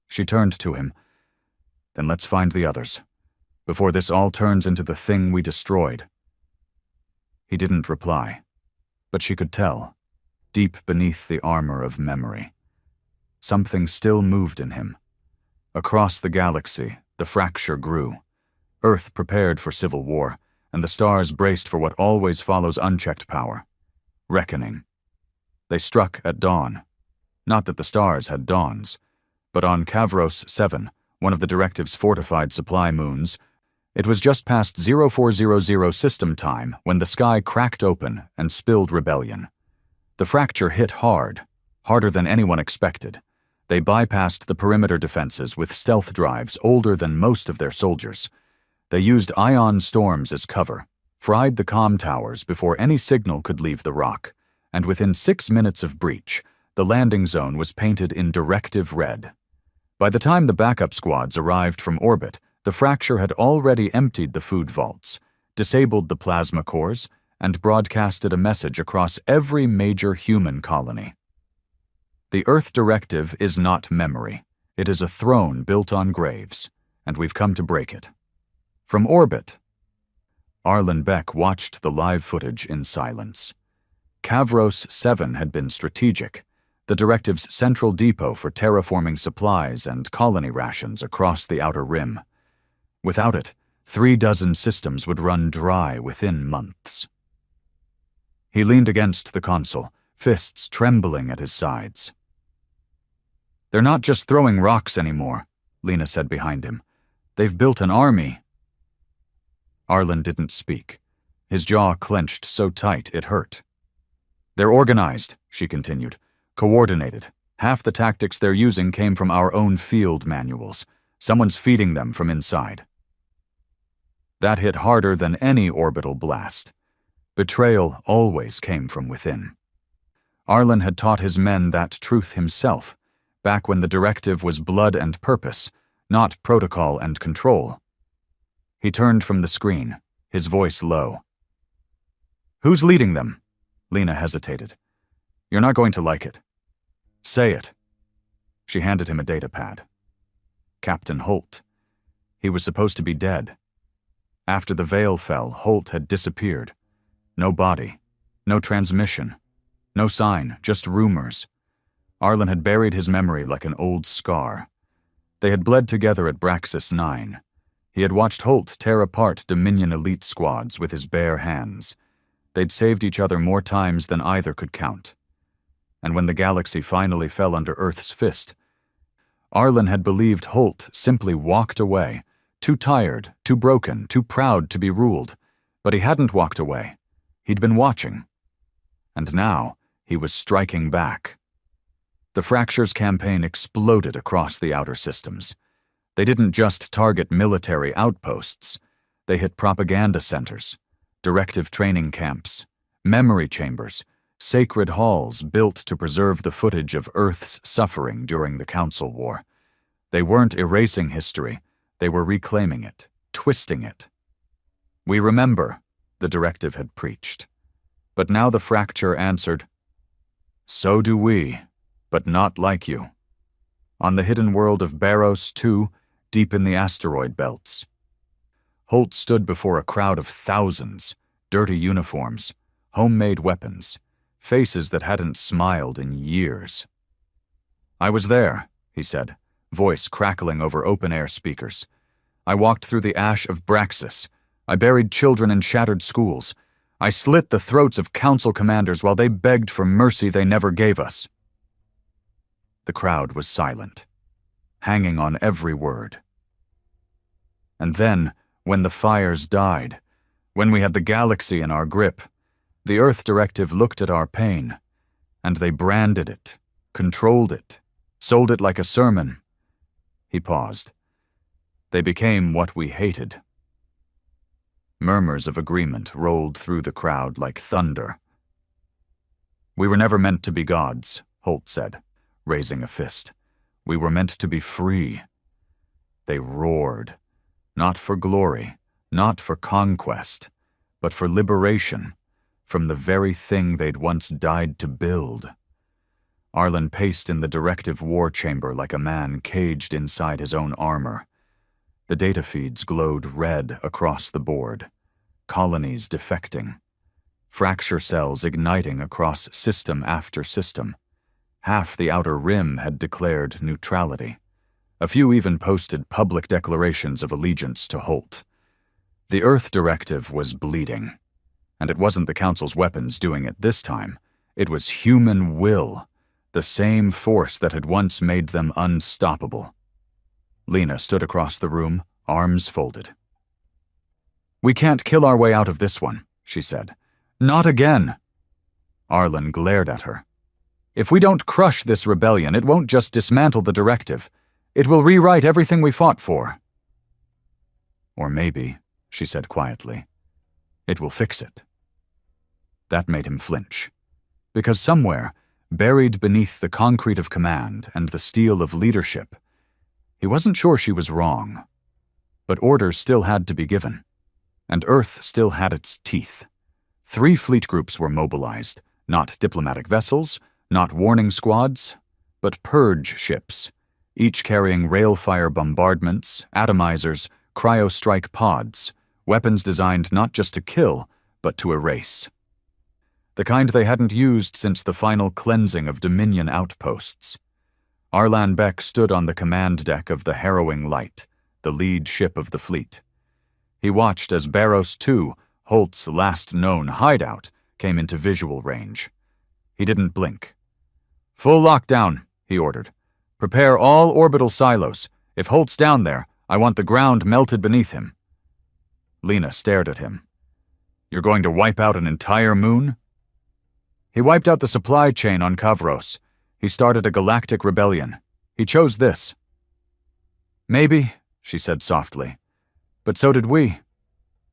She turned to him. Then let's find the others, before this all turns into the thing we destroyed. He didn't reply, but she could tell, deep beneath the armor of memory. Something still moved in him. Across the galaxy, the fracture grew. Earth prepared for civil war, and the stars braced for what always follows unchecked power. Reckoning. They struck at dawn. Not that the stars had dawns, but on Kavros 7, one of the directive's fortified supply moons, it was just past 0400 system time when the sky cracked open and spilled rebellion. The fracture hit hard, harder than anyone expected. They bypassed the perimeter defenses with stealth drives older than most of their soldiers. They used ion storms as cover, fried the comm towers before any signal could leave the rock, and within 6 minutes of breach, the landing zone was painted in directive red. By the time the backup squads arrived from orbit, the fracture had already emptied the food vaults, disabled the plasma cores, and broadcasted a message across every major human colony. The Earth Directive is not memory. It is a throne built on graves, and we've come to break it. From orbit. Arlen Beck watched the live footage in silence. Kavros 7 had been strategic, the directive's central depot for terraforming supplies and colony rations across the outer rim. Without it, 36 systems would run dry within months. He leaned against the console, fists trembling at his sides. "They're not just throwing rocks anymore," Lena said behind him. "They've built an army." Arlen didn't speak. His jaw clenched so tight it hurt. "They're organized," she continued. "Coordinated. Half the tactics they're using came from our own field manuals. Someone's feeding them from inside." That hit harder than any orbital blast. Betrayal always came from within. Arlen had taught his men that truth himself, back when the directive was blood and purpose, not protocol and control. He turned from the screen, his voice low. "Who's leading them?" Lena hesitated. "You're not going to like it." "Say it." She handed him a data pad. Captain Holt. He was supposed to be dead. After the veil fell, Holt had disappeared. No body, no transmission, no sign, just rumors. Arlen had buried his memory like an old scar. They had bled together at Braxis 9. He had watched Holt tear apart Dominion elite squads with his bare hands. They'd saved each other more times than either could count. And when the galaxy finally fell under Earth's fist, Arlen had believed Holt simply walked away, too tired, too broken, too proud to be ruled. But he hadn't walked away. He'd been watching. And now he was striking back. The Fractures campaign exploded across the outer systems. They didn't just target military outposts. They hit propaganda centers, directive training camps, memory chambers, sacred halls built to preserve the footage of Earth's suffering during the Council War. They weren't erasing history. They were reclaiming it, twisting it. "We remember," the directive had preached. But now the Fracture answered, "So do we, but not like you. On the hidden world of Barros 2, deep in the asteroid belts." Holt stood before a crowd of thousands, dirty uniforms, homemade weapons, faces that hadn't smiled in years. "I was there," he said, voice crackling over open-air speakers. "I walked through the ash of Braxis. I buried children in shattered schools. I slit the throats of council commanders while they begged for mercy they never gave us." The crowd was silent, hanging on every word. And then, when the fires died, when we had the galaxy in our grip, the Earth Directive looked at our pain, and they branded it, controlled it, sold it like a sermon. He paused. "They became what we hated." Murmurs of agreement rolled through the crowd like thunder. "We were never meant to be gods," Holt said, raising a fist. "We were meant to be free." They roared, not for glory, not for conquest, but for liberation from the very thing they'd once died to build. Arlen paced in the directive war chamber like a man caged inside his own armor. The data feeds glowed red across the board. Colonies defecting. Fracture cells igniting across system after system. Half the outer rim had declared neutrality. A few even posted public declarations of allegiance to Holt. The Earth Directive was bleeding. And it wasn't the Council's weapons doing it this time. It was human will, the same force that had once made them unstoppable. Lena stood across the room, arms folded. "We can't kill our way out of this one," she said. "Not again." Arlen glared at her. "If we don't crush this rebellion, it won't just dismantle the directive. It will rewrite everything we fought for." "Or maybe," she said quietly, "it will fix it." That made him flinch. Because somewhere, buried beneath the concrete of command and the steel of leadership, he wasn't sure she was wrong. But orders still had to be given. And Earth still had its teeth. 3 fleet groups were mobilized, not diplomatic vessels, not warning squads, but purge ships, each carrying railfire bombardments, atomizers, cryostrike pods, weapons designed not just to kill, but to erase. The kind they hadn't used since the final cleansing of Dominion outposts. Arlan Beck stood on the command deck of the Harrowing Light, the lead ship of the fleet. He watched as Barrows II, Holt's last known hideout, came into visual range. He didn't blink. "Full lockdown," he ordered. "Prepare all orbital silos. If Holt's down there, I want the ground melted beneath him." Lena stared at him. "You're going to wipe out an entire moon?" "He wiped out the supply chain on Kavros. He started a galactic rebellion. He chose this." "Maybe," she said softly. "But so did we.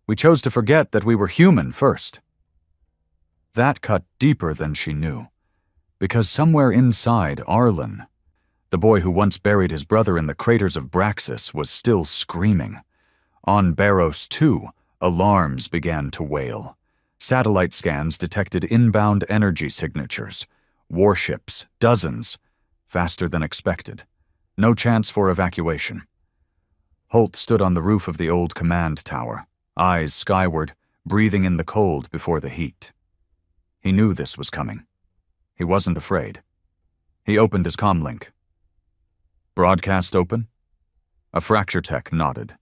We chose to forget that we were human first." That cut deeper than she knew, because somewhere inside Arlan, the boy who once buried his brother in the craters of Braxis, was still screaming. On Barrows II, alarms began to wail. Satellite scans detected inbound energy signatures. Warships, dozens, faster than expected. No chance for evacuation. Holt stood on the roof of the old command tower, eyes skyward, breathing in the cold before the heat. He knew this was coming. He wasn't afraid. He opened his comlink. "Broadcast open?" A fracture tech nodded.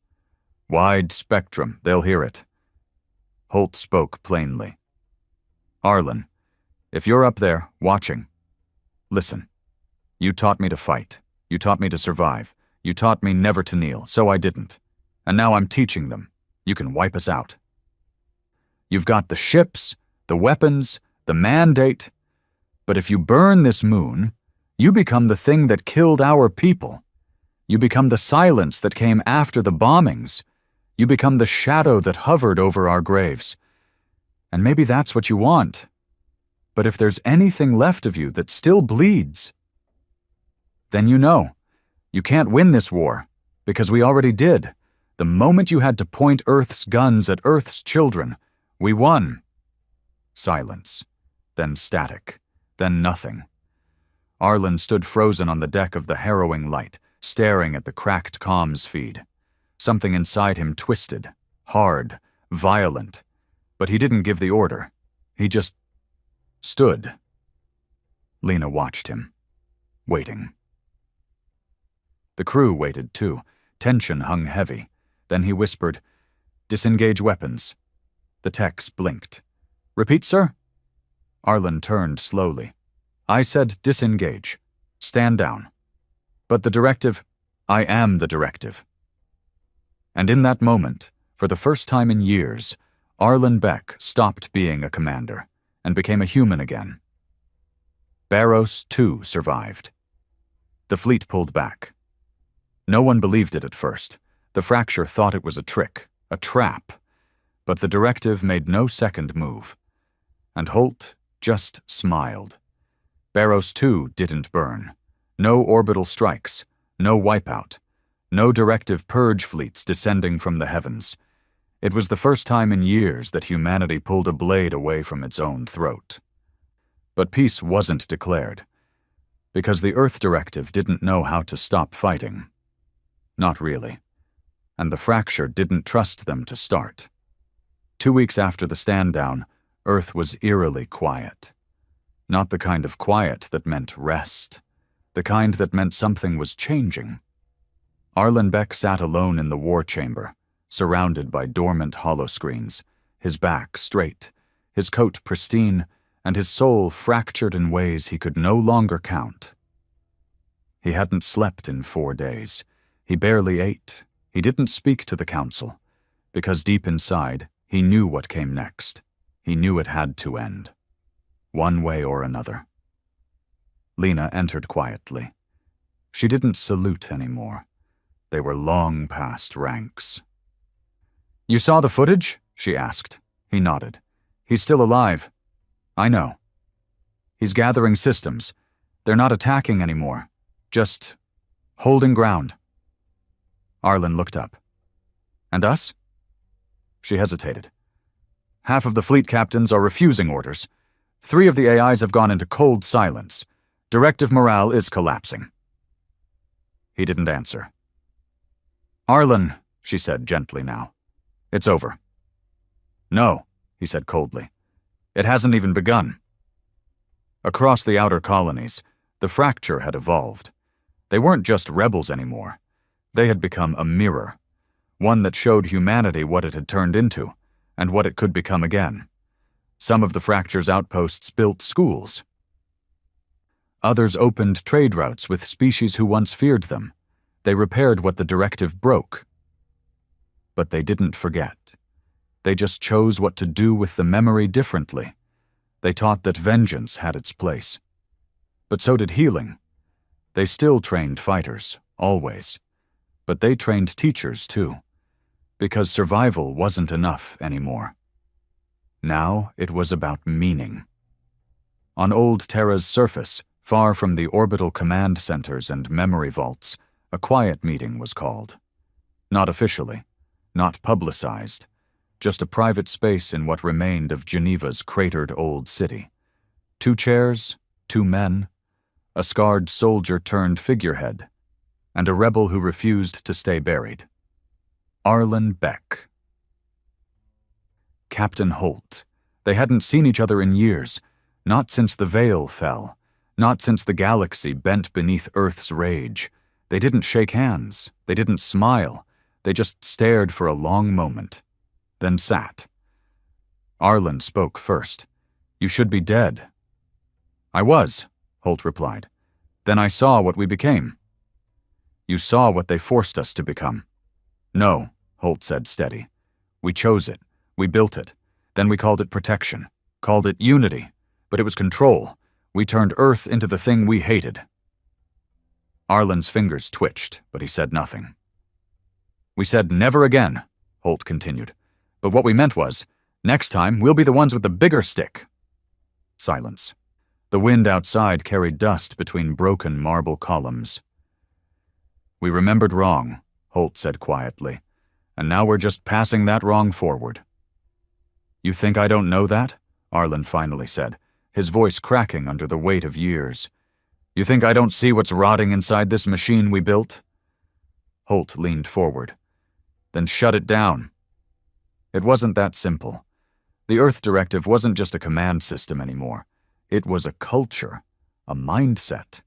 "Wide spectrum, they'll hear it." Holt spoke plainly. "Arlan, if you're up there, watching, listen. You taught me to fight. You taught me to survive. You taught me never to kneel, so I didn't. And now I'm teaching them. You can wipe us out. You've got the ships, the weapons, the mandate. But if you burn this moon, you become the thing that killed our people. You become the silence that came after the bombings. You become the shadow that hovered over our graves. And maybe that's what you want. But if there's anything left of you that still bleeds, then you know, you can't win this war, because we already did. The moment you had to point Earth's guns at Earth's children, we won." Silence, then static, then nothing. Arlan stood frozen on the deck of the Harrowing Light, staring at the cracked comms feed. Something inside him twisted, hard, violent, but he didn't give the order. He just stood. Lena watched him, waiting. The crew waited too. Tension hung heavy. Then he whispered, "Disengage weapons." The techs blinked. "Repeat, sir?" Arlan turned slowly. "I said disengage. Stand down. But the directive, I am the directive." And in that moment, for the first time in years, Arlan Beck stopped being a commander and became a human again. Barrows, too, survived. The fleet pulled back. No one believed it at first. The fracture thought it was a trick, a trap. But the directive made no second move. And Holt just smiled. Barrows, too, didn't burn. No orbital strikes, no wipeout, no directive purge fleets descending from the heavens. It was the first time in years that humanity pulled a blade away from its own throat. But peace wasn't declared, because the Earth Directive didn't know how to stop fighting. Not really. And the fracture didn't trust them to start. 2 weeks after the stand-down, Earth was eerily quiet. Not the kind of quiet that meant rest. The kind that meant something was changing. Arlan Beck sat alone in the war chamber, surrounded by dormant holoscreens, his back straight, his coat pristine, and his soul fractured in ways he could no longer count. He hadn't slept in 4 days. He barely ate. He didn't speak to the council, because deep inside, he knew what came next. He knew it had to end, one way or another. Lena entered quietly. She didn't salute anymore. They were long past ranks. "You saw the footage?" she asked. He nodded. "He's still alive." "I know." "He's gathering systems. They're not attacking anymore. Just holding ground." Arlan looked up. "And us?" She hesitated. "Half of the fleet captains are refusing orders. 3 of the AIs have gone into cold silence. Directive morale is collapsing." He didn't answer. "Arlen," she said gently now. "It's over." "No," he said coldly. "It hasn't even begun." Across the outer colonies, the fracture had evolved. They weren't just rebels anymore. They had become a mirror, one that showed humanity what it had turned into, and what it could become again. Some of the fracture's outposts built schools. Others opened trade routes with species who once feared them. They repaired what the directive broke. But they didn't forget. They just chose what to do with the memory differently. They taught that vengeance had its place. But so did healing. They still trained fighters, always. But they trained teachers too, because survival wasn't enough anymore. Now it was about meaning. On old Terra's surface, far from the orbital command centers and memory vaults, a quiet meeting was called. Not officially, not publicized, just a private space in what remained of Geneva's cratered old city. 2 chairs, 2 men, a scarred soldier turned figurehead, and a rebel who refused to stay buried. Arlen Beck. Captain Holt. They hadn't seen each other in years, not since the veil fell, not since the galaxy bent beneath Earth's rage. They didn't shake hands, they didn't smile, they just stared for a long moment, then sat. Arlen spoke first. "You should be dead." "I was," Holt replied. "Then I saw what we became." "You saw what they forced us to become." "No," Holt said steady. "We chose it. We built it. Then we called it protection. Called it unity. But it was control. We turned Earth into the thing we hated." Arlen's fingers twitched, but he said nothing. "We said never again," Holt continued. "But what we meant was, next time we'll be the ones with the bigger stick." Silence. The wind outside carried dust between broken marble columns. "We remembered wrong," Holt said quietly, "and now we're just passing that wrong forward." "You think I don't know that?" Arlen finally said, his voice cracking under the weight of years. "You think I don't see what's rotting inside this machine we built?" Holt leaned forward. "Then shut it down." It wasn't that simple. The Earth Directive wasn't just a command system anymore. It was a culture, a mindset.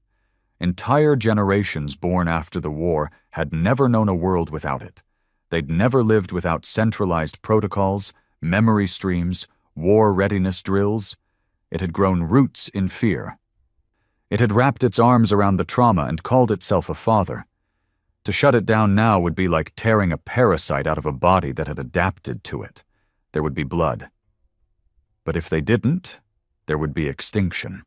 Entire generations born after the war had never known a world without it. They'd never lived without centralized protocols, memory streams, war readiness drills. It had grown roots in fear. It had wrapped its arms around the trauma and called itself a father. To shut it down now would be like tearing a parasite out of a body that had adapted to it. There would be blood. But if they didn't, there would be extinction,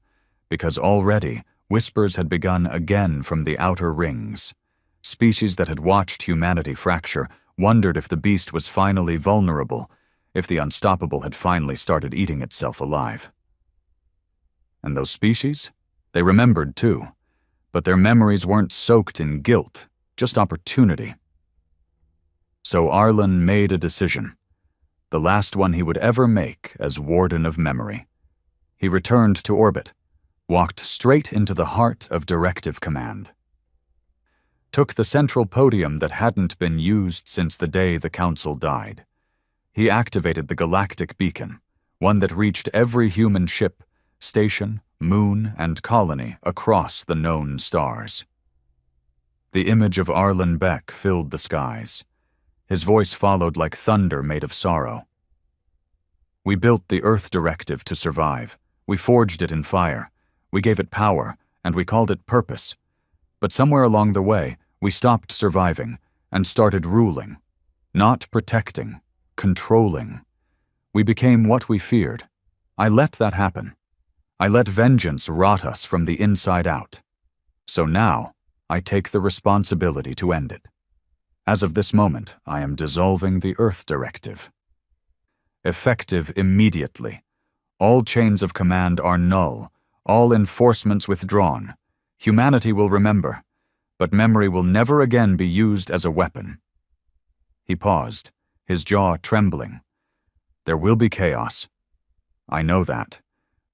because already whispers had begun again from the outer rings. Species that had watched humanity fracture wondered if the beast was finally vulnerable, if the unstoppable had finally started eating itself alive. And those species? They remembered too, but their memories weren't soaked in guilt, just opportunity. So Arlen made a decision, the last one he would ever make as Warden of Memory. He returned to orbit, walked straight into the heart of Directive Command. Took the central podium that hadn't been used since the day the Council died. He activated the galactic beacon, one that reached every human ship, station, moon, and colony across the known stars. The image of Arlen Beck filled the skies. His voice followed like thunder made of sorrow. "We built the Earth Directive to survive. We forged it in fire. We gave it power, and we called it purpose. But somewhere along the way, we stopped surviving and started ruling. Not protecting, controlling. We became what we feared. I let that happen. I let vengeance rot us from the inside out. So now, I take the responsibility to end it. As of this moment, I am dissolving the Earth Directive. Effective immediately. All chains of command are null, all enforcements withdrawn. Humanity will remember, but memory will never again be used as a weapon." He paused, his jaw trembling. "There will be chaos. I know that.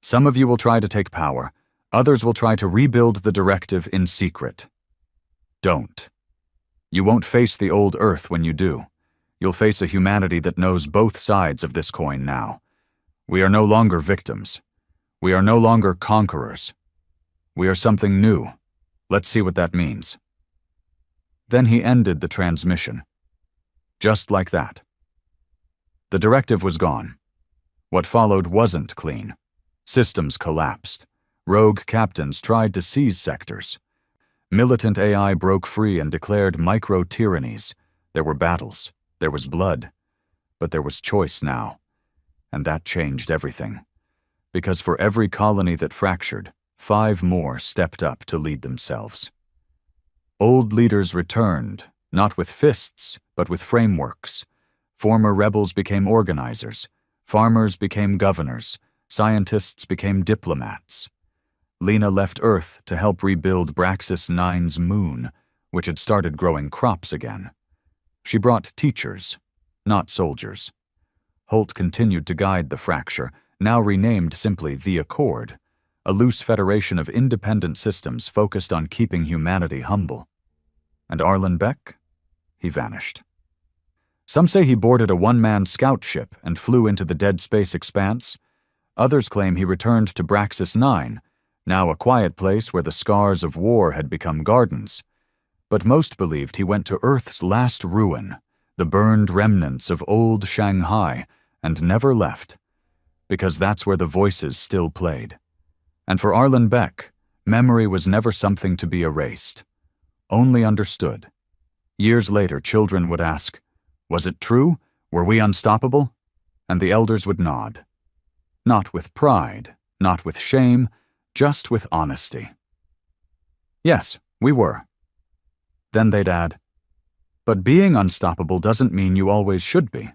Some of you will try to take power. Others will try to rebuild the directive in secret. Don't. You won't face the old Earth when you do. You'll face a humanity that knows both sides of this coin now. We are no longer victims. We are no longer conquerors. We are something new. Let's see what that means. Then he ended the transmission. Just like that. The directive was gone. What followed wasn't clean. Systems collapsed. Rogue captains tried to seize sectors. Militant AI broke free and declared micro-tyrannies. There were battles. There was blood. But there was choice now. And that changed everything. Because for every colony that fractured, 5 more stepped up to lead themselves. Old leaders returned, not with fists, but with frameworks. Former rebels became organizers. Farmers became governors. Scientists became diplomats. Lena left Earth to help rebuild Braxis 9's moon, which had started growing crops again. She brought teachers, not soldiers. Holt continued to guide the fracture, now renamed simply the Accord, a loose federation of independent systems focused on keeping humanity humble. And Arlen Beck? He vanished. Some say he boarded a one-man scout ship and flew into the dead space expanse. Others claim he returned to Braxis 9, now a quiet place where the scars of war had become gardens. But most believed he went to Earth's last ruin, the burned remnants of old Shanghai, and never left, because that's where the voices still played. And for Arlen Beck, memory was never something to be erased, only understood. Years later, children would ask, "Was it true? Were we unstoppable?" And the elders would nod. Not with pride, not with shame, just with honesty. Yes, we were. Then they'd add, "But being unstoppable doesn't mean you always should be."